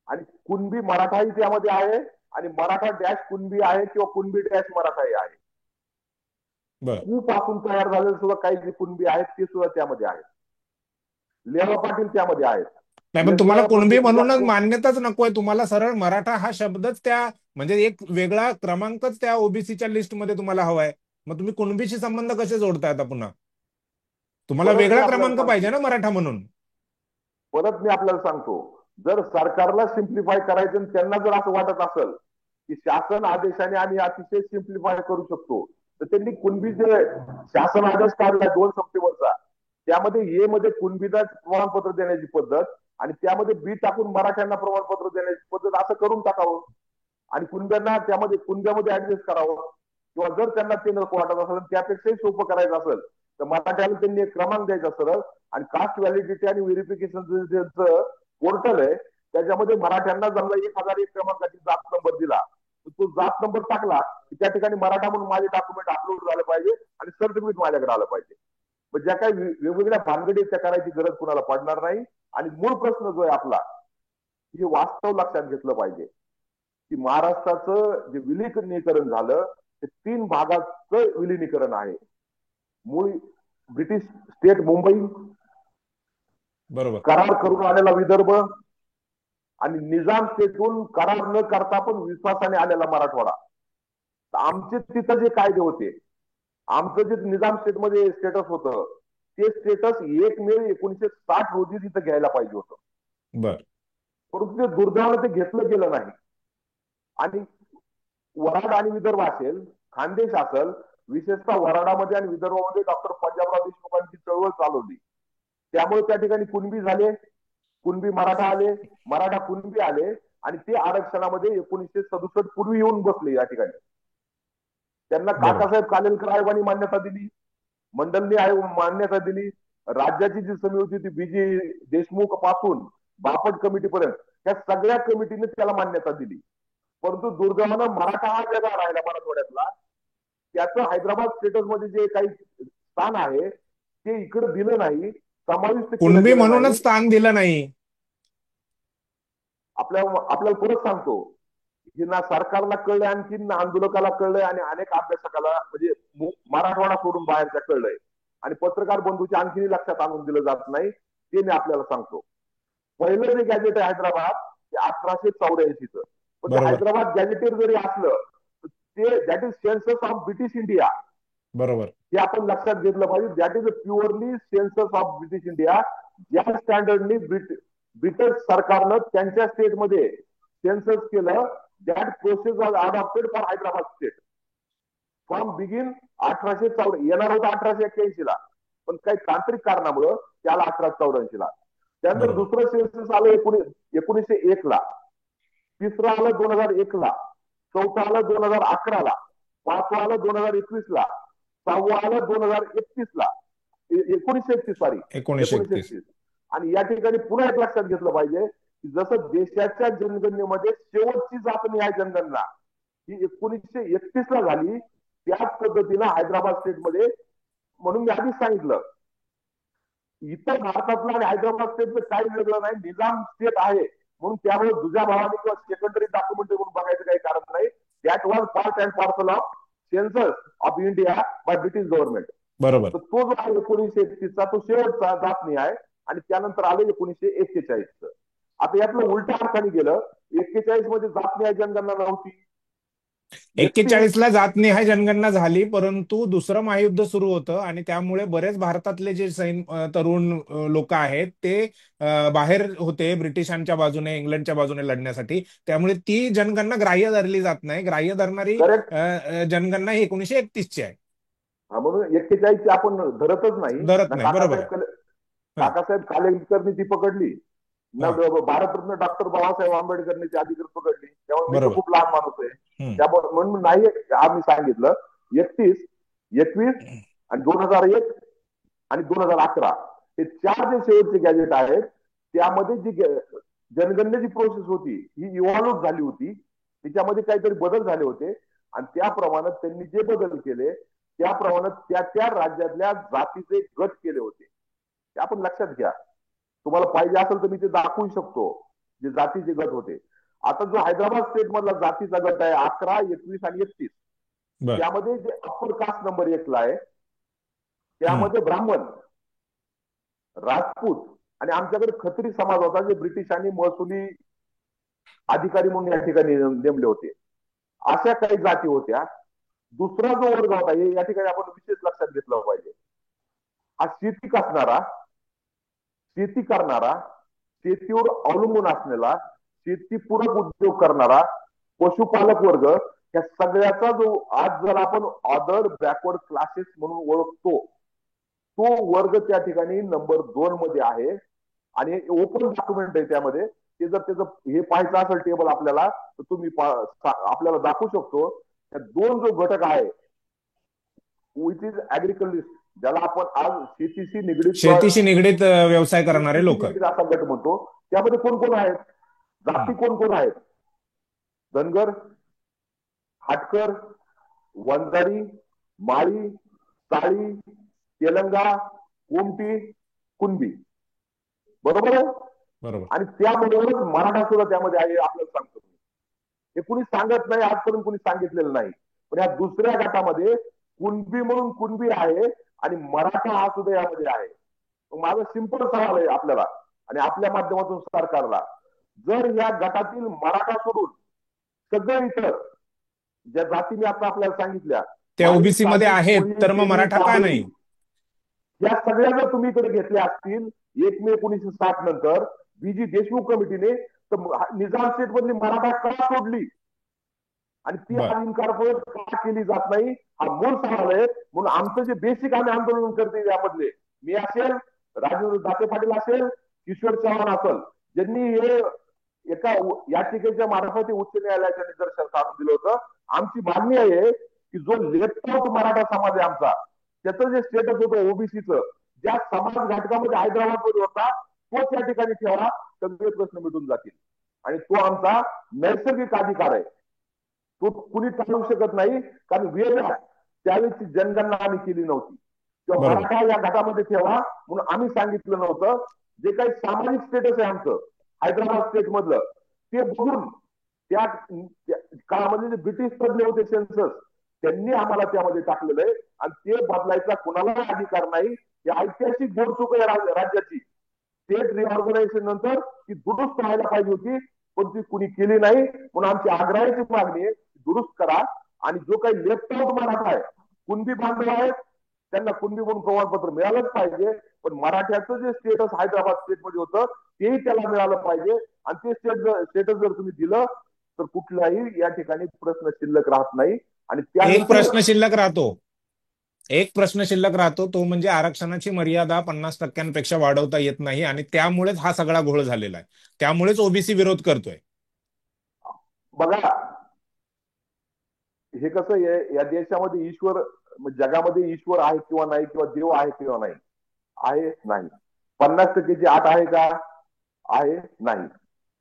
आणि कुणबी मराठाही त्यामध्ये आहे आणि मराठा डॅश कुणबी आहे किंवा कुणबी डॅश मराठाही आहे. बर. कू पासून तयार झालेले सुद्धा काही जे कुणबी आहेत ते सुद्धा त्यामध्ये आहेत. लेवा पाटील त्यामध्ये आहेत. नाही, पण तुम्हाला वेगवेगळ्या कुणबी पद्धतीच्या म्हणूनच मान्यताच नकोय, तुम्हाला सरळ मराठा हा शब्दच त्या, म्हणजे एक वेगळा क्रमांकच त्या ओबीसीच्या लिस्टमध्ये तुम्हाला हवाय. मग तुम्ही कुणबीशी संबंध कसे जोडताय आता पुन्हा? तुम्हाला परत मी वेगळा आपल्याला क्रमांक पाहिजे सांगतो ना मराठा म्हणून. परत मी आपल्याला सांगतो, जर सरकारला सिम्प्लिफाय करायचं आणि त्यांना जर असं वाटत असेल की शासन आदेशाने आम्ही अतिशय सिम्प्लिफाय करू शकतो, तर त्यांनी कुणबी जे शासन आदेश काढला 2 सप्टेंबरचा, त्यामध्ये ए मध्ये कुणबीला प्रमाणपत्र देण्याची पद्धत आणि त्यामध्ये बी टाकून मराठ्यांना प्रमाणपत्र देण्याची पद्धत असं करून टाकावं आणि कुणब्यांना त्यामध्ये कुणब्यामध्ये ऍडजस्ट करावं. किंवा जर त्यांना ते नको वाटत असेल, त्यापेक्षाही सोपं करायचं असेल, तर मराठ्याला त्यांनी एक क्रमांक द्यायचा सरळ आणि कास्ट व्हॅलिडिटी आणि व्हेरिफिकेशन पोर्टल आहे, त्याच्यामध्ये मराठ्यांना समजा 1001 क्रमांकाची जात नंबर दिला, तर तो जात नंबर टाकला की त्या ठिकाणी मराठा म्हणून माझे डॉक्युमेंट अपलोड झालं पाहिजे आणि सर्टिफिकेट माझ्याकडे आलं पाहिजे. मग ज्या काही वेगवेगळ्या भानगडी त्या करायची गरज कुणाला पडणार नाही. आणि मूळ प्रश्न जो आहे आपला, हे वास्तव लक्षात घेतलं पाहिजे की महाराष्ट्राचं जे विलिनीकरण झालं ते 3 भागाचं विलिनीकरण आहे. मूळ ब्रिटिश स्टेट मुंबई, बरोबर. करार करून आलेला विदर्भ आणि निजाम स्टेटहून करार न करता पण विश्वासाने आलेला मराठवाडा. आमचे तिथं जे कायदे होते, आमचं जे निजाम स्टेटमध्ये स्टेटस होतं, ते स्टेटस 1 मे 1960 रोजी तिथं घ्यायला पाहिजे होतं. बर. परंतु ते दुर्दैवानं ते घेतलं गेलं नाही. आणि वराड आणि विदर्भ असेल, खानदेश असेल, विशेषतः वराडामध्ये आणि विदर्भामध्ये डॉक्टर पंजाबराव देशमुखांची चळवळ चालवली. त्यामुळे त्या ठिकाणी कुणबी झाले, कुणबी मराठा आले, मराठा कुणबी आले आणि ते आरक्षणामध्ये 1967 पूर्वी येऊन बसले या ठिकाणी. त्यांना बरोबर. काकासाहेब कालेलकर आयोगाने मान्यता दिली, मंडलनी आयोग मान्यता दिली, राज्याची जी समिती होती ती बीजी देशमुख पासून बापट कमिटीपर्यंत या सगळ्या कमिटीने त्याला मान्यता दिली. परंतु दुर्दैवानं मराठा हा वेगळा राहिला मराठवाड्यातला. त्याचं हैदराबाद स्टेटस मध्ये जे काही स्थान आहे ते इकडे दिलं नाही, समाविष्ट केलं कुणबी गेलं म्हणूनच नाही. स्थान दिलं नाही. आपल्याला परत सांगतो की ना सरकारला कळलंय, आणखी ना आंदोलकाला कळलंय आणि अनेक अभ्यासकाला म्हणजे मराठवाडा सोडून बाहेरच्या कळलंय आणि पत्रकार बंधूच्या आणखी लक्षात आणून दिलं जात नाही. ते मी आपल्याला सांगतो. पहिलं जे गॅजेट आहे हैदराबाद ते 1884च, पण ते बरोबर. हैदराबाद गॅजेटेड जरी असलं ते that is census of British India. बरोबर. हे आपण लक्षात घेतलं पाहिजे. That is a purely census of British India. ज्या स्टँडर्डनी ब्रिटिश सरकारनं त्यांच्या स्टेटमध्ये सेन्सस केलं, that process was adopted for Hyderabad state from begin 1884. येणार होता 1881 ला, पण काही तांत्रिक कारणामुळे त्याला 1884 ला. त्यानंतर बरोबर. दुसरं सेन्सस आलं 1901 ला, तिसरं आलं 2001 ला, चौथं आलं 2011 ला, पाचवं आलं 2021 ला, सहावं आलं 2031 ला, 1931 सॉरी 1931. 1931. आणि या ठिकाणी पुन्हा एक लक्षात घेतलं पाहिजे की जसं देशाच्या जनगणनेमध्ये शेवटची चाचणी आहे जनगणना ही 1931 ला झाली, त्याच पद्धतीनं हैदराबाद स्टेटमध्ये, म्हणून मी आधीच सांगितलं इतर भारतातलं आणि हैदराबाद स्टेटचं काही वेगळं नाही, निजाम स्टेट आहे म्हणून त्यामुळे दुजा भावाने किंवा सेकंडरी डॉक्युमेंट म्हणून बघायचं काही कारण नाही. That was part and parcel of census of India by British government. बरोबर. तर तो जो आहे 1931चा तो शेवटचा जातनी आहे आणि त्यानंतर आलं 1941च. आता यातलं उलट्या अर्थाने गेलं, 41 मध्ये जातनी जनगणना नव्हती, एकतीस. 41ला जातनिहाय जनगणना झाली, परंतु दुसरं महायुद्ध सुरू होतं आणि त्यामुळे बरेच भारतातले जे तरुण लोक आहेत ते बाहेर होते ब्रिटिशांच्या बाजूने, इंग्लंडच्या बाजूने लढण्यासाठी. त्यामुळे ती जनगणना ग्राह्य धरली जात नाही. ग्राह्य धरणारी करेक्ट. जनगणना ही 1931ची आहे. म्हणून 41ची आपण धरतच नाही धरत ना. नाही, बरोबर आहे. हा, काकासाहेब कालेलकरनी ती पकडली ना. हा, भारतरत्न डॉक्टर बाबासाहेब आंबेडकरनी ती अधिकृत पकडली. त्यामुळे मी तर बरोबर. खूप लहान माणूस आहे. हम्म. त्यामुळे म्हणून नाही आम्ही सांगितलं 31, 21 आणि 2001 आणि 2011 हे 4 जे शेवटचे गॅजेट आहेत, त्यामध्ये जी जनगणनेची प्रोसेस होती ही इव्हॉल्व्ह झाली होती. तिच्यामध्ये काहीतरी बदल झाले होते आणि त्याप्रमाणे त्यांनी जे बदल केले त्याप्रमाणे त्या त्या राज्यातल्या जातीचे गट केले होते. ते आपण लक्षात घ्या. तुम्हाला पाहिजे असेल तर मी ते दाखवू शकतो जे जातीचे गट होते. आता जो हैदराबाद स्टेट मधला जातीचा गट आहे 11, 21 आणि 31, बर. त्यामध्ये जे अप्पर कास्ट नंबर 1 ला आहे हम्म. त्यामध्ये ब्राह्मण, राजपूत आणि आमच्याकडे खत्री समाज होता जे ब्रिटिशांनी महसुली अधिकारी म्हणून या ठिकाणी नेमले होते. अशा काही जाती होत्या. दुसरा जो वर्ग होता हे या ठिकाणी आपण विशेष लक्षात घेतलं पाहिजे. हा शेती कसणारा, शेती करणारा, शेतीवर अवलंबून असलेला, शेतीपूरक उद्योग करणारा पशुपालक वर्ग, या सगळ्याचा जो आज जर आपण अदर बॅकवर्ड क्लासेस म्हणून ओळखतो तो वर्ग त्या ठिकाणी नंबर 2 मध्ये आहे. आणि ओपन डॉक्युमेंट आहे त्यामध्ये. ते जर त्याचं हे पाहायचं असेल टेबल आपल्याला तर तुम्ही आपल्याला दाखवू शकतो. त्या 2 जो घटक आहे विच इज ऍग्रिकल्चर, ज्याला आपण आज शेतीशी निगडीत शेतीशी निगडीत व्यवसाय करणारे शेतीशी लोक. निगडीत असा गट म्हणतो. त्यामध्ये कोण कोण आहेत, जाती कोण कोण आहेत? धनगर, हाटकर, वंजारी, माळी, साळी, तेलंगा, कोमटी, कुणबी. बरोबर आहे. बरोबर. आणि त्याबरोबरच मराठा सुद्धा त्यामध्ये आहे आपल्याला सांगतो. हे कुणी सांगत नाही, आजपर्यंत कुणी सांगितलेलं नाही. पण या दुसऱ्या गटामध्ये कुणबी म्हणून कुणबी आहे आणि मराठा हा सुद्धा यामध्ये आहे. माझा सिंपल सवाल आहे आपल्याला आणि आपल्या माध्यमातून सरकारला, जर या गटातील मराठा सोडून सगळे इतर ज्या जाती मी आता आपल्याला सांगितल्या, त्या माळी, ओबीसी मध्ये साळी, आहेत, कोळी, तर मग तेली, मराठा का कांबळी, नाही? या सगळ्या जर तुम्ही इकडे घेतल्या असतील 1 मे 1960 नंतर बीजी देशमुख कमिटीने, तर निजाम स्टेट मधली मराठा का सोडली आणि ती बर. आज इन्कॉर्पोरेट का केली जात नाही, हा मूळ सवाल आहे. म्हणून आमचं जे बेसिक आम्ही आंदोलन करते यामधले, मी असेल, राजेंद्र दाते पाटील असेल, किशोर चव्हाण असेल, ज्यांनी हे एका याचिकेच्या मार्फत उच्च न्यायालयाच्या निदर्शनास आणून दिलं होतं. आमची मागणी आहे की जो लेफ्ट आउट मराठा समाज आहे आमचा, त्याचं जे स्टेटस होतं ओबीसीचं, ज्या समाज घटकामध्ये हैदराबादमध्ये होता तोच या ठिकाणी ठेवा, सगळे प्रश्न मिटून जातील. आणि तो आमचा नैसर्गिक अधिकार आहे, तो कुणी टाळू शकत नाही. कारण वेगळ्या त्यावेळेची जनगणना आम्ही केली नव्हती किंवा बरोबर. मराठा या गटामध्ये ठेवा म्हणून आम्ही सांगितलं नव्हतं. जे काही सामाजिक स्टेटस आहे आमचं हैदराबाद स्टेट मधलं, ते बघून त्या काळामध्ये जे ब्रिटिश तज्ञ होते सेन्सस, त्यांनी आम्हाला त्यामध्ये टाकलेलं आहे आणि ते बदलायचा कुणाला अधिकार नाही. ही ऐतिहासिक गोडचूक आहे राज्याची. स्टेट रिऑर्गनायझेशन नंतर ती दुरुस्त व्हायला पाहिजे होती, पण ती कुणी केली नाही. म्हणून आमची आग्रहाची मागणी आहे, दुरुस्त करा. आणि जो काही लेफ्ट आउट मराठा आहे, कुणबी बांधव आहेत, त्यांना कुणबी म्हणून प्रमाणपत्र मिळालंच पाहिजे. पण मराठ्याचं जे स्टेटस हैदराबाद स्टेटमध्ये होतं तेही त्याला मिळालं पाहिजे. आणि ते स्टेटस जर तुम्ही दिलं तर कुठलाही या ठिकाणी प्रश्न शिल्लक राहत नाही. आणि एक त्यानंतर प्रश्न शिल्लक राहतो. एक प्रश्न शिल्लक राहतो, तो म्हणजे आरक्षणाची मर्यादा 50% वाढवता येत नाही आणि त्यामुळेच हा सगळा घोळ झालेला आहे. त्यामुळेच ओबीसी विरोध करतोय. बघा, हे कसं आहे, या देशामध्ये ईश्वर, जगामध्ये ईश्वर आहे किंवा नाही, किंवा देव आहे किंवा नाही, आहे नाही. 50%ची आठ आहे का? आहे नाही.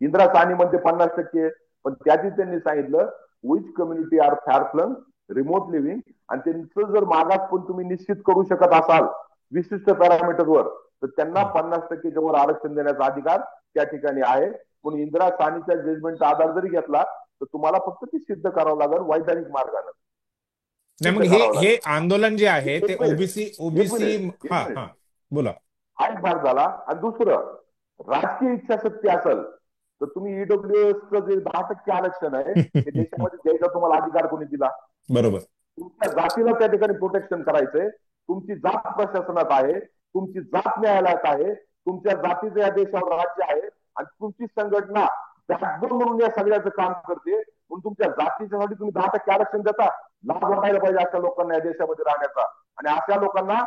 इंदिरा साहनी म्हणते 50%, पण त्याची त्यांनी सांगितलं which community are far flung, remote living, आणि त्यांचं जर मागास पण तुम्ही निश्चित करू शकत असाल विशिष्ट पॅरामीटरवर, तर त्यांना 50%च्या वर आरक्षण देण्याचा अधिकार त्या ठिकाणी आहे. पण इंदिरा साहनीच्या जजमेंटचा आधार जरी घेतला तर तुम्हाला फक्त ते सिद्ध करावं लागेल वैधानिक मार्गाने, नाही, सिद्ध मग हे करावं हे लागेल. आंदोलन जे आहे ते एक मिनिट, ओबीसी एक ओबीसी मिनिट, हा एक मिनिट. हा, बोला. हा एक भाग झाला. आणि दुसरं, राजकीय इच्छाशक्ती असेल तर तुम्ही ईडब्ल्यूएसचं जे 10% आरक्षण आहे ते देशामध्ये द्यायचा तुम्हाला अधिकार कोणी दिला? बरोबर. तुमच्या जातीला त्या ठिकाणी प्रोटेक्शन करायचंय. तुमची जात प्रशासनात आहे, तुमची जात न्यायालयात आहे, तुमच्या जातीचं या देशावर राज्य आहे आणि तुमची संघटना बॅकबोन म्हणून या सगळ्याचं काम करते. म्हणून तुमच्या जातीच्यासाठी तुम्ही 10% आरक्षण देता. लाभ वाटायला पाहिजे अशा लोकांना या देशामध्ये राहण्याचा. आणि अशा लोकांना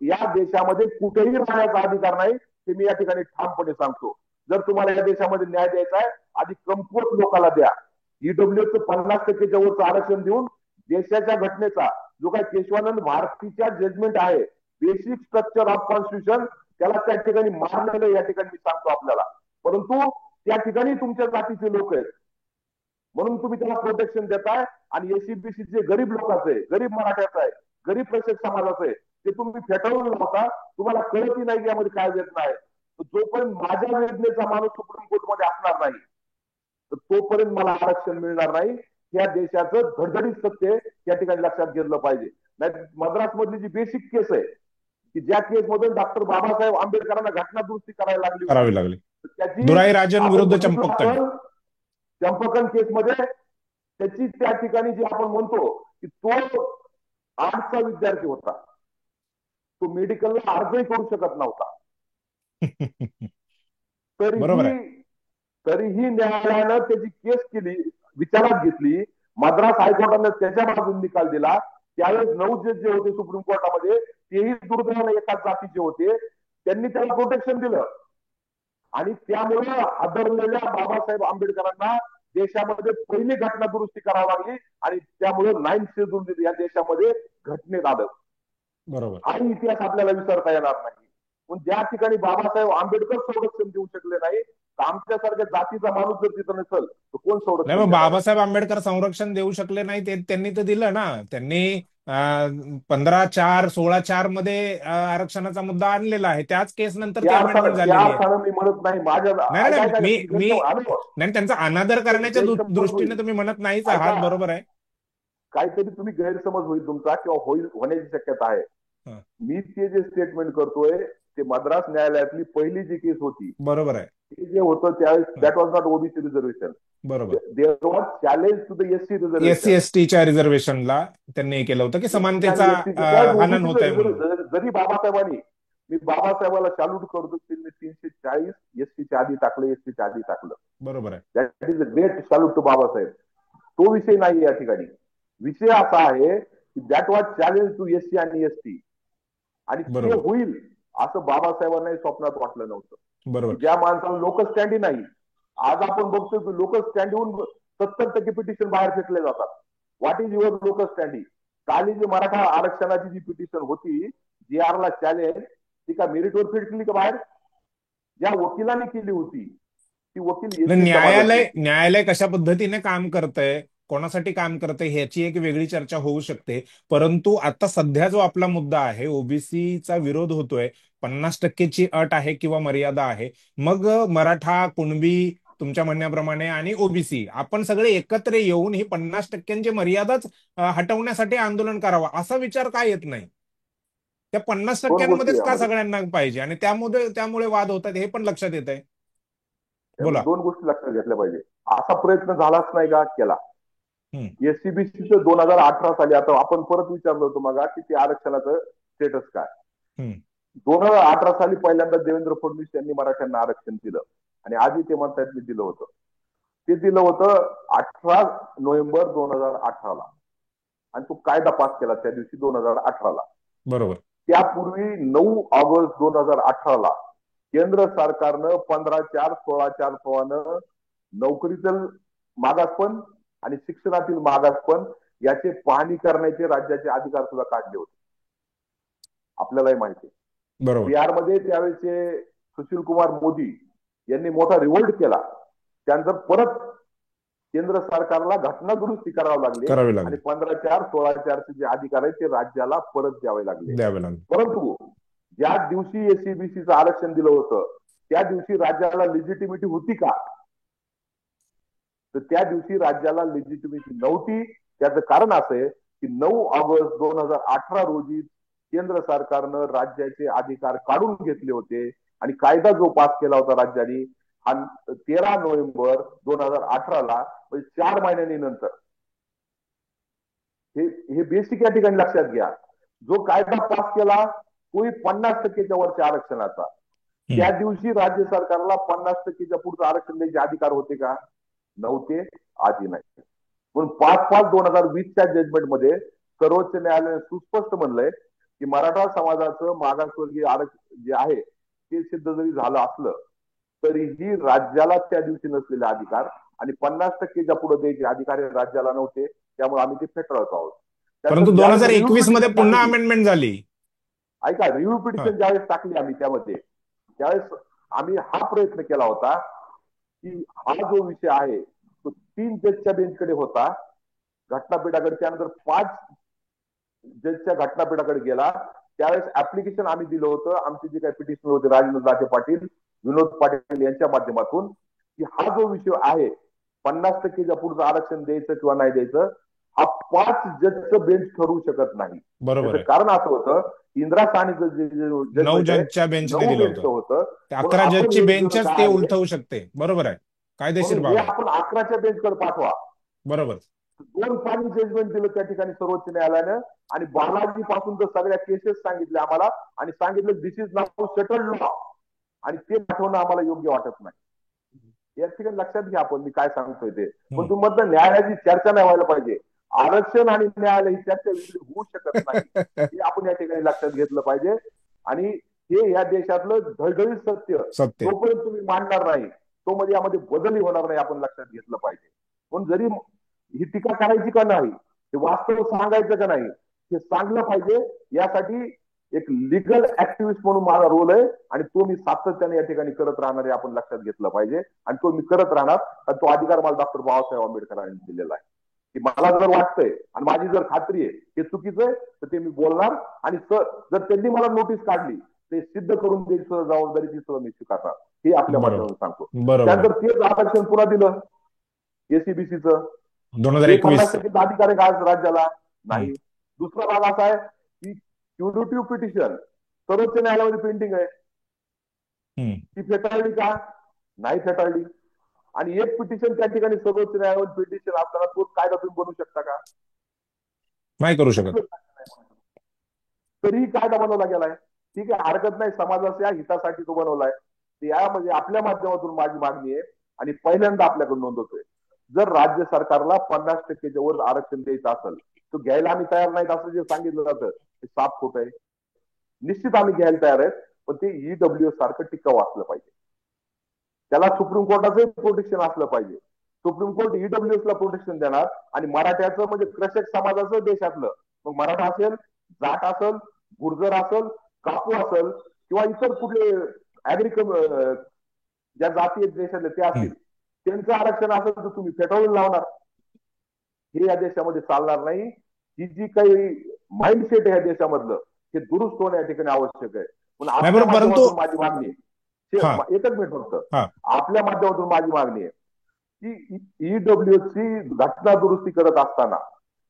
या देशामध्ये कुठेही राहण्याचा अधिकार नाही, हे मी या ठिकाणी ठामपणे सांगतो. जर तुम्हाला या देशामध्ये न्याय द्यायचा आहे, आधी कमकुवत लोकांना द्या. ईडब्ल्यूचं 50%च्या वरचं आरक्षण देऊन देशाच्या घटनेचा जो काही केशवानंद भारतीच्या जजमेंट आहे, बेसिक स्ट्रक्चर ऑफ कॉन्स्टिट्यूशन, त्याला त्या ठिकाणी मारलेलं या ठिकाणी मी सांगतो आपल्याला. परंतु त्या ठिकाणी तुमच्या जातीचे लोक आहेत म्हणून तुम्ही त्याला प्रोटेक्शन देताय. आणि एससीबीसी जे गरीब लोकांचं आहे, गरीब मराठ्याचं आहे, गरीब प्रशेक समाजाचं आहे, ते तुम्ही फेटाळून लावता. तुम्हाला कळतही नाही की यामध्ये काय देत नाही. जोपर्यंत माझ्या वेदनेचा माणूस सुप्रीम कोर्टमध्ये असणार नाही, तर तोपर्यंत मला आरक्षण मिळणार नाही. या देशाचं धडधडीत सत्य या ठिकाणी लक्षात घेतलं पाहिजे. नाही मद्रास मधली जी बेसिक केस आहे की ज्या केसमधून डॉक्टर बाबासाहेब आंबेडकरांना घटना दुरुस्ती करायला लागली करावी होती, लागली. त्याची दुराई राजन आपण विरुद्ध बघितलं चंपककणी. आपण चंपकन केसमध्ये त्याची त्या ठिकाणी जी आपण म्हणतो की तो आर्टचा विद्यार्थी होता, तो मेडिकलला अर्जही करू शकत नव्हता. बरोबर आहे. तरीही न्यायालयानं त्याची केस केली, विचारात घेतली. मद्रास हायकोर्टाने त्याच्या बाजून निकाल दिला. त्यावेळेस 9 जज जे होते सुप्रीम कोर्टामध्ये, तेही दुर्दैवाने एकाच जातीचे होते. त्यांनी त्याला प्रोटेक्शन दिलं आणि त्यामुळे आदरलेल्या बाबासाहेब आंबेडकरांना देशामध्ये पहिली घटना दुरुस्ती करावी लागली आणि त्यामुळे 9th शेड्यूल या देशामध्ये घटनेत आलं. बरोबर. आणि इतिहास आपल्याला विसरता येणार नाही. पण ज्या ठिकाणी बाबासाहेब आंबेडकर संरक्षण देऊ शकले नाही, आमच्यासारख्या जातीचा माणूस जर तिथं नसेल तर कोण नाही, संरक्षण मग देणार आहे? बाबासाहेब आंबेडकर संरक्षण देऊ शकले नाही ते त्यांनी तर दिलं ना. त्यांनी 15/4 16/4 मध्ये आरक्षणाचा मुद्दा आणलेला आहे. त्याच केस नंतर ती अमेंडमेंट त्या झालेली आहे. अर्थानं मी म्हणत नाही. माझ्या नाही ऐका नाही, ऐका मी तुम्ही मी अनुभव नाही, त्यांचा अनादर करण्याच्या गैरसमज होईल. दृष्टीने तुम्ही म्हणत नाहीच आहात, ऐका, बरोबर आहे. काहीतरी तुम्ही गैरसमज होईल तुमचा किंवा होण्याची शक्यता आहे. हं, मी ते जे स्टेटमेंट करतोय ते मद्रास न्यायालयातली पहिली जी केस होती, बरोबर आहे. ते जे होतं त्यावेळेस हं, that was not OBC reservation, बरोबर. There was challenge to the SC SC reservation. एसटीच्या रिझर्वेशनला त्यांनी हे केलं होतं की एससी समानतेचा आणि एसटीचं त्यावेळेस हनन होत ओबीसीचं आहे म्हणून. जरी बाबासाहेबांनी, मी बाबासाहेबाला सॅल्यूट करतो, त्यांनी 340 एसटीच्या आधी टाकलं, एसटीच्या आधी टाकलं. बरोबर आहे. That is a great salute to Babasaheb. तो विषय नाही या ठिकाणी. विषय असा आहे की that was challenge to SC आणि एसटी, आणि ते बरोबर. होईल असं बाबासाहेबांनाही स्वप्नात वाटलं नव्हतं. बरोबर. ज्या माणसाला लोकल स्टँडी नाही, आज आपण बघतोय की लोकल स्टँडीहून 70% पिटिशन बाहेर फेकले जातात. What is your local standi? काली जी मराठा आरक्षणाची जी पिटिशन होती, जी आर ला चॅलेंज, ती का मेरिटवर फेकली का बाहेर? ज्या वकिलांनी केली होती ती वकील एसटी समाजाची न्यायालय होती. न्यायालय कशा पद्धतीने काम करतंय, कोणासाठी काम करतंय ह्याची एक वेगळी चर्चा होऊ शकते. परंतु आता सध्या जो आपला मुद्दा आहे, ओबीसीचा विरोध होतोय, 50%ची अट आहे किंवा मर्यादा आहे. मग मराठा, कुणबी तुमच्या म्हणण्याप्रमाणे आणि ओबीसी आपण सगळे एकत्र येऊन ही 50%ची मर्यादाच हटवण्यासाठी आंदोलन करावं असा विचार का येत नाही? त्या पन्नास दोन गोष्टी टक्क्यांमध्येच का यामध्ये, सगळ्यांना पाहिजे आणि त्यामुळे वाद होतात हे पण लक्षात येत आहे. बोला. दोन गोष्टी लक्षात घेतल्या पाहिजे. असा प्रयत्न झालाच नाही का? केला. हम्म. एससीबीसीचं 2018 साली, आता आपण परत विचारलं होतं मग की ते आरक्षणाचं स्टेटस काय. हम्म. 2018 साली पहिल्यांदा देवेंद्र फडणवीस यांनी मराठ्यांना आरक्षण दिलं आणि आधी ते म्हणतात मी दिलं होतं. ते दिलं होतं 18 नोव्हेंबर 2018 आणि तो कायदा पास केला त्या दिवशी 2018. बरोबर. त्यापूर्वी 9 ऑगस्ट 2018 केंद्र सरकारनं 15/4 16/4 नोकरीतील मागासपण आणि शिक्षणातील मागासपण याचे पाहणी करण्याचे राज्याचे अधिकार सुद्धा काढले होते. आपल्यालाही माहिती आहे. बरोबर. बिहारमध्ये त्यावेळेचे सुशील कुमार मोदी यांनी मोठा रिव्होल्ट केला. त्यानंतर परत केंद्र सरकारला घटना दुरुस्ती करावी लागली आणि 15/4 16/4 जे अधिकार आहेत ते राज्याला परत द्यावे लागले. परंतु ज्या दिवशी एससीबीसीचं आरक्षण दिलं होतं त्या दिवशी राज्याला लिजिटिमिटी होती का? तर त्या दिवशी राज्याला लिजिटिमिटी नव्हती. त्याचं कारण असं आहे की 9 ऑगस्ट 2018 रोजी केंद्र सरकारनं राज्याचे अधिकार काढून घेतले होते आणि कायदा जो पास केला होता राज्याने, हा 13 नोव्हेंबर 2018ला, म्हणजे 4 महिन्यांनी नंतर. हे बेसिक या ठिकाणी लक्षात घ्या. जो कायदा पास केला तोही 50%च्या वरच्या आरक्षणाचा. हम्म. त्या दिवशी राज्य सरकारला 50%च्या पुढचं आरक्षण द्यायचे अधिकार होते का? नव्हते, आधी नाही. पण 5/5/2020च्या जजमेंटमध्ये सर्वोच्च न्यायालयाने सुस्पष्ट म्हणलंय की मराठा समाजाचं मागासवर्गीय आरक्षण जे आहे ते सिद्ध जरी झालं असलं तरीही राज्याला त्या दिवशी नसलेले अधिकार आणि 50%च्या पुढे द्यायचे अधिकार हे राज्याला नव्हते. त्यामुळे आम्ही ते फेटाळत आहोत. परंतु त्यानंतर ज्यावेळेस रिव्ह्यू 2021 मध्ये पिटिशन पुन्हा टाकली, अमेंडमेंट झाली. ऐका, रिव्ह्यू हा. पिटिशन ज्यावेळेस टाकली आम्ही त्यामध्ये, त्यावेळेस आम्ही हा प्रयत्न केला होता की हा जो विषय आहे तो 3 जजच्या बेंचकडे होता, घटनापीठाकडे. त्यानंतर 5 जजच्या घटनापीठाकडे गेला. त्यावेळेस ऍप्लिकेशन आम्ही दिलं होतं, आमचे जे काही पिटिशनर होते राजेंद्र दाते पाटील, विनोद पाटील यांच्या माध्यमातून, की हा जो विषय आहे 50%च्या पुढचं आरक्षण द्यायचं किंवा नाही द्यायचं, हा 5 जजचं बेंच ठरवू शकत नाही. बरोबर त्याचं आहे. कारण असं होतं, इंदिरा साहनीचं जे 9 जजमेंट आहे जजच्या बेंचने 9 दिलं होतं. बेंचचं होतं. ते म्हणून 11 आपण जजची हे केलं बेंचच ते काय आहे, उलटवू शकते. बरोबर आहे, कायदेशीर म्हणून हे बाब आहे. आपण 11च्या बेंचकडे पाठवा. बरोबर. 2 पाणी जजमेंट दिलं त्या ठिकाणी सर्वोच्च न्यायालयानं, आणि बालाजी पासून तर सगळ्या केसेस सांगितल्या आम्हाला, आणि सांगितलं दिस इज नाउ सेटल्ड लॉ, आणि ते पाठवणं आम्हाला योग्य वाटत नाही. या ठिकाणी लक्षात घ्या आपण मी काय सांगतोय ते. पण हम्म. तुम्हाला न्यायालयाची चर्चा नाही व्हायला पाहिजे. आरक्षण आणि न्यायालय ही चर्चा वेगळी होऊ शकत नाही, हे आपण या ठिकाणी लक्षात घेतलं पाहिजे. आणि हे या देशातलं धडधडीत सत्य सत्य. जोपर्यंत तुम्ही मांडणार नाही तो मध्ये यामध्ये बदलही होणार नाही, आपण लक्षात घेतलं पाहिजे. पण जरी ही टीका करायची का नाही, हे वास्तव सांगायचं का नाही, हे सांगलं पाहिजे. यासाठी एक लिगल ऍक्टिव्हिस्ट म्हणून माझा रोल आहे, आणि तो मी सातत्याने या ठिकाणी करत राहणार आहे, आपण लक्षात घेतलं पाहिजे. आणि तो मी करत राहणार, आणि तो अधिकार मला डॉक्टर बाबासाहेब आंबेडकरांनी दिलेला आहे. की मला जर वाटतंय आणि माझी जर खात्री आहे हे चुकीचं आहे तर ते मी बोलणार, आणि जर त्यांनी मला नोटीस काढली ते सिद्ध करून द्यायची जबाबदारी ती सुद्धा मी स्वीकारणार, हे आपल्या बरोबर. माध्यमातून सांगतो. बरोबर आहे. त्यानंतर तेच आरक्षण पुन्हा दिलं एसीबीसीचं. ते 2021. 50% अधिकार आहे का आज राज्याला? नाही. दुसरा भाग असा आहे की क्युरेटिव्ह पिटिशन सर्वोच्च न्यायालयामध्ये पेंडिंग आहे, ती फेटाळली का? नाही फेटाळली. आणि एक पिटिशन त्या ठिकाणी सर्वोच्च न्यायालयामध्ये पिटिशन असताना तो कायदा तुम्ही बनवू शकता का? नाही करू शकत. तरीही कायदा बनवला गेलाय. ठीक आहे, हरकत नाही, समाजाच्या हितासाठी तो बनवलाय. यामध्ये आपल्या माध्यमातून माझी मागणी आहे, आणि पहिल्यांदा आपल्याकडून नोंदवतोय, जर राज्य सरकारला 50%च्या वर आरक्षण द्यायचं असेल तर घ्यायला आम्ही तयार नाहीत असं जे सांगितलं जातं ते साफ खोट आहे. निश्चित आम्ही घ्यायला तयार आहेत, पण ते ईडब्ल्यूएस सारखं टिकाऊ असलं पाहिजे. त्याला सुप्रीम कोर्टाचं प्रोटेक्शन असलं पाहिजे. सुप्रीम कोर्ट ईडब्ल्यूएस ला प्रोटेक्शन देणार, आणि मराठ्याचं म्हणजे कृषक समाजाचं देशातलं, मग मराठा असेल, जाट असेल, गुर्जर असेल, काकू असेल, किंवा इतर कुठले ज्या जाती देशातले ते असतील, त्यांचं आरक्षण असेल तर तुम्ही फेटाळून लावणार. हे या देशामध्ये चालणार नाही. ही जी काही माइंडसेट आहे या देशामधलं हे दुरुस्त होणं या ठिकाणी आवश्यक आहे. पण आपल्या परंतु माध्यमातून माझी मागणी आहे, एकच मिनिट फक्त, हा आपल्या माध्यमातून माझी मागणी आहे की ईडब्ल्यूएस ची घटना दुरुस्ती करत असताना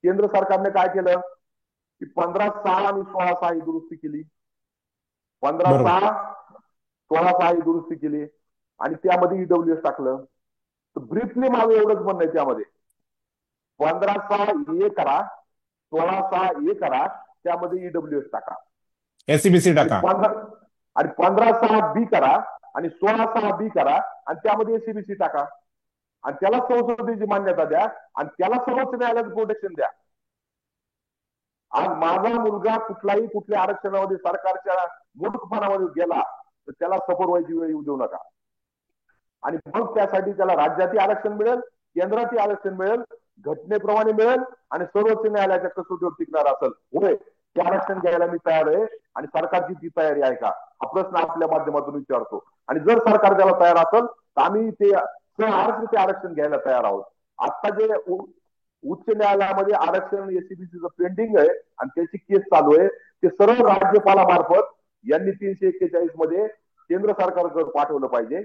केंद्र सरकारने काय केलं की 15/6 आणि 16/6 ही दुरुस्ती केली. 15/6 16/6 ही दुरुस्ती केली, आणि त्यामध्ये ईडब्ल्यूएस टाकलं. तर ब्रीफली माझं एवढंच म्हणणं आहे, त्यामध्ये 15/6 करा, 16/6 करा, त्यामध्ये ईडब्ल्यूएस टाका, एसीबीसी आणि टाका, 15/6 करा, आणि 16/6 करा, आणि त्यामध्ये एसीबीसी टाका, आणि त्याला संसदेची मान्यता द्या, आणि त्याला सर्वोच्च न्यायालयाचं प्रोटेक्शन द्या. आज माझा मुलगा कुठल्या आरक्षणामध्ये सरकारच्या मूर्खपणामध्ये गेला तर त्याला सफर व्हायची वेळ येऊ देऊ नका. आणि मग त्यासाठी त्याला राज्यातही आरक्षण मिळेल, केंद्रातही आरक्षण मिळेल, घटनेप्रमाणे मिळेल, आणि सर्वोच्च न्यायालयाच्या कसोटीवर टिकणार असेल. होय, ते आरक्षण घ्यायला मी तयार आहे, आणि सरकारची ती तयारी आहे का हा प्रश्न आपल्या माध्यमातून विचारतो. आणि जर सरकार त्याला तयार असेल तर आम्ही ते आरक्षण घ्यायला तयार आहोत. आता जे उच्च न्यायालयामध्ये आरक्षण एसीबीसीचं पेंडिंग आहे आणि त्याची केस चालू आहे, ते सर्व राज्यपालामार्फत यांनी 341 मध्ये केंद्र सरकारकडे पाठवलं पाहिजे.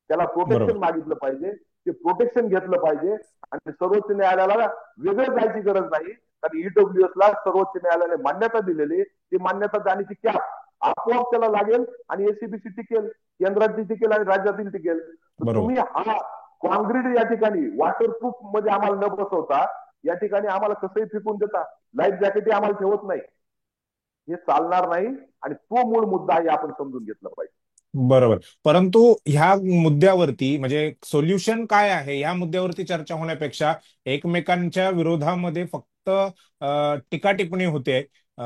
त्याला प्रोटेक्शन मागितलं पाहिजे, ते प्रोटेक्शन घेतलं पाहिजे, आणि सर्वोच्च न्यायालयाला वेगळं जायची गरज नाही. कारण ईडब्ल्यूएस ला सर्वोच्च न्यायालयाने मान्यता दिलेली, ती मान्यता देण्याची कॅप आपोआप त्याला लागेल, आणि एसीबीसी टिकेल, केंद्रातील टिकेल, आणि राज्यातील टिकेल. तर बरोबर. तुम्ही हा कॉन्क्रीट या ठिकाणी वॉटरप्रूफ मध्ये आम्हाला न बसवता या ठिकाणी आम्हाला कसंही फेकून देता, लाईफ जॅकेट आम्हाला ठेवत नाही, हे चालणार नाही. आणि तो मूळ मुद्दा आहे, आपण समजून घेतलं पाहिजे. बरोबर. परंतु ह्या मुद्द्यावरती म्हणजे सोल्युशन काय आहे ह्या मुद्द्यावरती चर्चा होण्यापेक्षा एकमेकांच्या विरोधामध्ये फक्त टीका टिप्पणी होते. अ,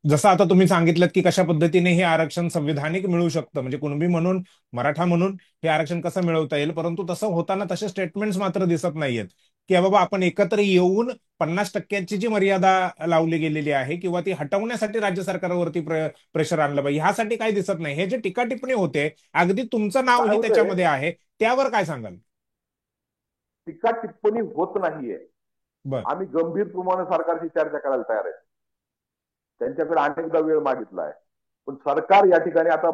जसं आता तुम्ही सांगितलं की कशा पद्धतीने हे आरक्षण संविधानिक मिळू शकतं, म्हणजे कुणबी म्हणून मराठा म्हणून हे आरक्षण कसं मिळवता येईल, परंतु तसं होताना तसे स्टेटमेंट्स मात्र दिसत नाहीयेत की बाबा आपण एकत्र येऊन 50% जी मर्यादा लावली गेलेली आहे किंवा ती हटवण्यासाठी राज्य सरकारवरती प्रेशर आणलं पाहिजे, ह्यासाठी काही दिसत नाही. हे जे टीका टिप्पणी होते, अगदी तुमचं काय नावही होतंय, त्याच्यामध्ये आहे, त्यावर काय सांगाल? टीका टिप्पणी होत नाहीये. बर. आम्ही गंभीरपणे सरकारशी चर्चा करायला तयार आहे. त्यांच्याकडे अनेकदा वेळ मागितला आहे. पण सरकार या ठिकाणी आता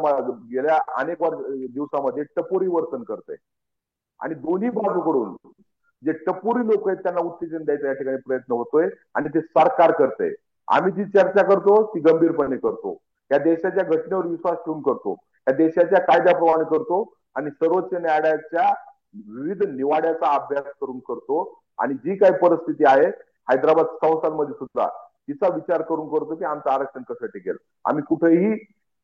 गेल्या अनेक दिवसामध्ये टपोरी वर्तन करते आणि दोन्ही बाजूकडून जे टपोरी लोक आहेत त्यांना उत्तेजन द्यायचा या ठिकाणी प्रयत्न होतोय आणि ते सरकार करते. आम्ही जी चर्चा करतो ती गंभीरपणे करतो, या देशाच्या घटनेवर विश्वास ठेवून करतो, या देशाच्या कायद्याप्रमाणे करतो आणि सर्वोच्च न्यायालयाच्या विविध निवाड्याचा अभ्यास करून करतो. आणि जी काही परिस्थिती आहे हैदराबाद संस्थांमध्ये सुद्धा तिचा विचार करून करतो की आमचं आरक्षण कसं टिकेल. आम्ही कुठेही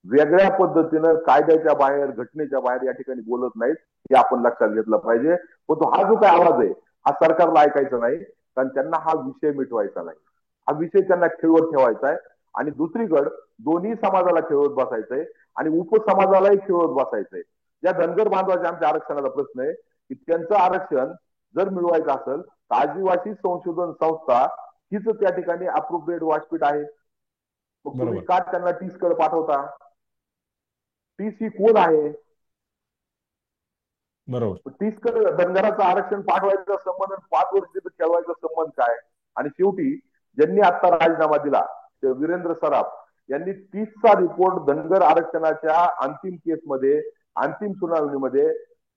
वेगळ्या पद्धतीनं कायद्याच्या बाहेर घटनेच्या बाहेर या ठिकाणी बोलत नाहीत, हे आपण लक्षात घेतलं पाहिजे. पण तो हा जो काय आवाज आहे हा सरकारला ऐकायचा नाही, कारण त्यांना हा विषय मिटवायचा नाही, हा विषय त्यांना खेळवत ठेवायचा आहे. आणि दुसरीकडे दोन्ही समाजाला खेळवत बसायचंय आणि उपसमाजालाही खेळवत बसायचंय. ज्या धनगर बांधवाच्या आमच्या आरक्षणाचा प्रश्न आहे की त्यांचं आरक्षण जर मिळवायचं असेल तर आदिवासी संशोधन संस्था हीच त्या ठिकाणी अप्रोप्रिएट व्यासपीठ आहे. मग तुम्ही बरोबर. का त्यांना टीस कडे पाठवता? टीस ही कोण आहे? बरोबर. टीस कडे धनगराचं आरक्षण पाठवायचा संबंध, 5 वर्ष तिथं खेळवायचा संबंध काय? आणि शेवटी ज्यांनी आता राजीनामा दिला ते वीरेंद्र सराफ यांनी 30चा रिपोर्ट धनगर आरक्षणाच्या अंतिम केसमध्ये, अंतिम सुनावणीमध्ये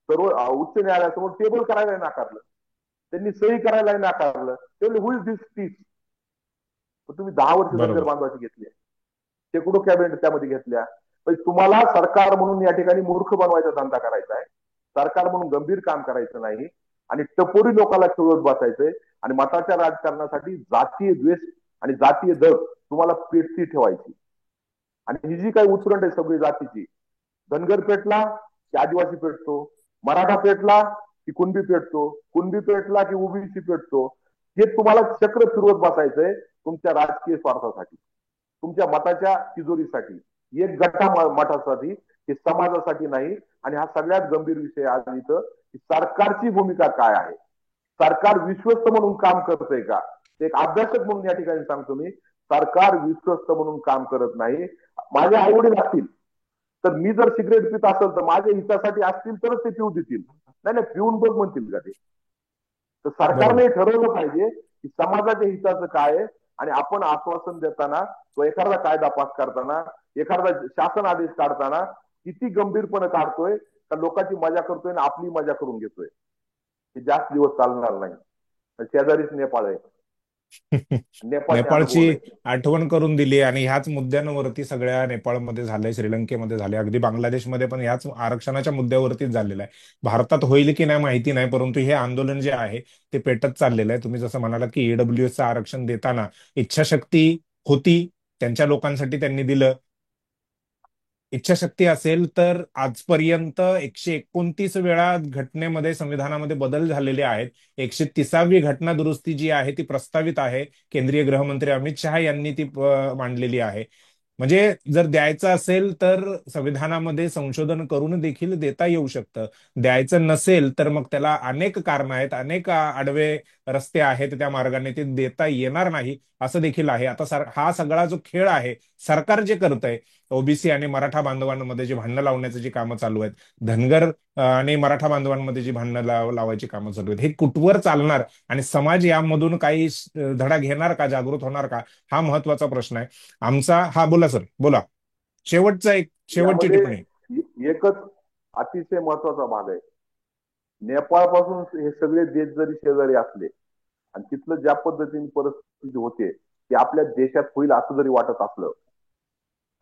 सर्व उच्च न्यायालयासमोर टेबल करायला नाकारलं, त्यांनी सही करायला नाकारलं. ते हु इज दिस 30? तुम्ही 10 वर्ष धनगर बरोबर. बांधवाचे घेतले, शेकडो कॅबिनेट त्यामध्ये घेतल्या. तुम्हाला सरकार म्हणून या ठिकाणी मूर्ख बनवायचा धंदा करायचा आहे, सरकार म्हणून गंभीर काम करायचं नाही आणि टपोरी लोकांना खेळवत बसायचंय. आणि मताच्या राजकारणासाठी जातीय द्वेष आणि जातीय दग तुम्हाला पेटती ठेवायची. आणि ही जी काही उचरंड आहे सगळी जातीची, धनगर पेटला की आदिवासी पेटतो, मराठा पेटला की कुणबी पेटतो, कुणबी पेटला की ओबीसी पेटतो. हे तुम्हाला चक्र फिरवत बसायचंय तुमच्या राजकीय स्वार्थासाठी, तुमच्या मताच्या तिजोरीसाठी, एक गटा मठासाठी, हे समाजासाठी नाही. आणि हा सगळ्यात गंभीर विषय आज इथं की सरकारची भूमिका काय आहे, सरकार विश्वस्त म्हणून काम करतंय का? एक अभ्यासक म्हणून या ठिकाणी सांगतो मी, सरकार विश्वस्त म्हणून काम करत नाही. माझे आई वडील असतील तर मी जर सिगरेट पित असेल तर माझ्या हितासाठी असतील तरच ते पिऊ देतील, नाही नाही पिऊन बघ म्हणतील का ते? तर सरकारने बरोबर. ठरवलं पाहिजे की समाजाच्या हिताचं काय आहे. आणि आपण आश्वासन देताना, तो एखादा कायदा पास करताना, एखादा शासन आदेश काढताना किती गंभीरपणे काढतोय का लोकांची मजा करतोय आणि आपली मजा करून घेतोय, हे जास्त दिवस चालणार नाही. शेजारीच नेपाळ आहे, नेपाळचे नेपाळची अनुभव नाही. आठवण करून दिली आणि ह्याच मुद्द्यांवरती सगळ्या नेपाळमध्ये झालंय, श्रीलंकेमध्ये झाले, अगदी बांगलादेशमध्ये पण ह्याच आरक्षणाच्या मुद्द्यावरतीच झालेलं आहे. भारतात होईल की नाही माहिती नाही, परंतु हे आंदोलन जे आहे ते पेटत चाललेलं आहे. तुम्ही जसं म्हणाला की ईडब्ल्यूएसचं आरक्षण देताना इच्छाशक्ती होती, त्यांच्या लोकांसाठी त्यांनी दिलं. इच्छाशक्ती असेल तर आजपर्यंत 129 वेळा घटनेमध्ये संविधानामध्ये बदल झालेले आहेत. 130वी घटना दुरुस्ती जी आहे ती प्रस्तावित आहे. केंद्रीय गृहमंत्री अमित शहा यांनी ती मांडलेली आहे. म्हणजे जर द्यायचं असेल तर संविधानामध्ये संशोधन करून देखील देता येऊ शकतं. द्यायचं नसेल तर मग त्याला अनेक कारणं आहेत, अनेक आडवे रस्ते आहेत, त्या मार्गाने ते देता येणार नाही असं देखील आहे. आता हा सगळा जो खेळ आहे सरकार जे करतंय, ओबीसी आणि मराठा बांधवांमध्ये जी भांडणं लावण्याची जी कामं चालू आहेत, धनगर आणि मराठा बांधवांमध्ये जी भांडणं लावायची कामं चालू आहेत, हे कुठवर चालणार आणि समाज यामधून काही धडा घेणार का, जागृत होणार का, हा महत्वाचा प्रश्न आहे आमचा. हा बोला सर, बोला. शेवटची यामध्ये टिप्पणी. एकच अतिशय महत्वाचा भाग आहे. नेपाळ पासून हे सगळे देश जरी शेजारी असले आणि तिथलं ज्या पद्धतीने परिस्थिती होते ते आपल्या देशात होईल असं जरी वाटत असलं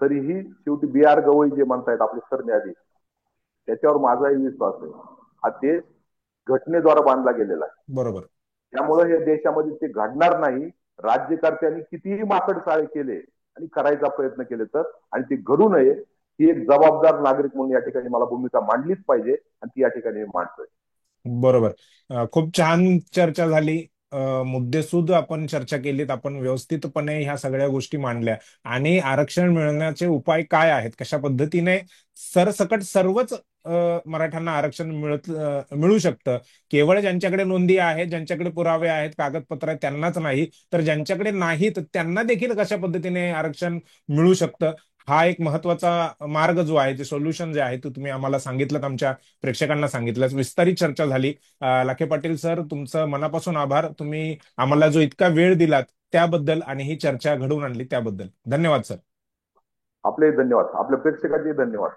तरीही शेवटी बी आर गवई जे म्हणतायत आपले सरन्यायाधीश, त्याच्यावर माझाही विश्वास आहे. हा देश घटनेद्वारा बांधला गेलेला आहे. बरोबर. त्यामुळे हे देशामध्ये ते घडणार नाही. राज्यकर्त्यांनी कितीही माकड चाळे केले आणि करायचा प्रयत्न केले तर, आणि ते घडू नये, ही एक जबाबदार नागरिक म्हणून या ठिकाणी मला भूमिका मांडलीच पाहिजे, आणि ती या ठिकाणी मांडतोय. बरोबर. खूप छान चर्चा झाली. मुद्देसूद आपण चर्चा केलीत. आपण व्यवस्थितपणे ह्या सगळ्या गोष्टी मांडल्या आणि आरक्षण मिळण्याचे उपाय काय आहेत, कशा पद्धतीने सरसकट सर्वच मराठ्यांना आरक्षण मिळू शकतं. केवळ ज्यांच्याकडे नोंदी आहेत, ज्यांच्याकडे पुरावे आहेत, कागदपत्र आहेत त्यांनाच नाही, तर ज्यांच्याकडे नाहीत त्यांना देखील कशा पद्धतीने आरक्षण मिळू शकतं, हा एक महत्वाचा मार्ग जो आहे, जे सोल्युशन जे आहे ते तुम्ही आम्हाला सांगितलं, आमच्या प्रेक्षकांना सांगितलं. विस्तारित चर्चा झाली. लाखे पाटील सर, तुमचं मनापासून आभार. तुम्ही आम्हाला जो इतका वेळ दिलात त्याबद्दल आणि ही चर्चा घडवून आणली त्याबद्दल धन्यवाद सर. आपले धन्यवाद. आपल्या प्रेक्षकांचे धन्यवाद.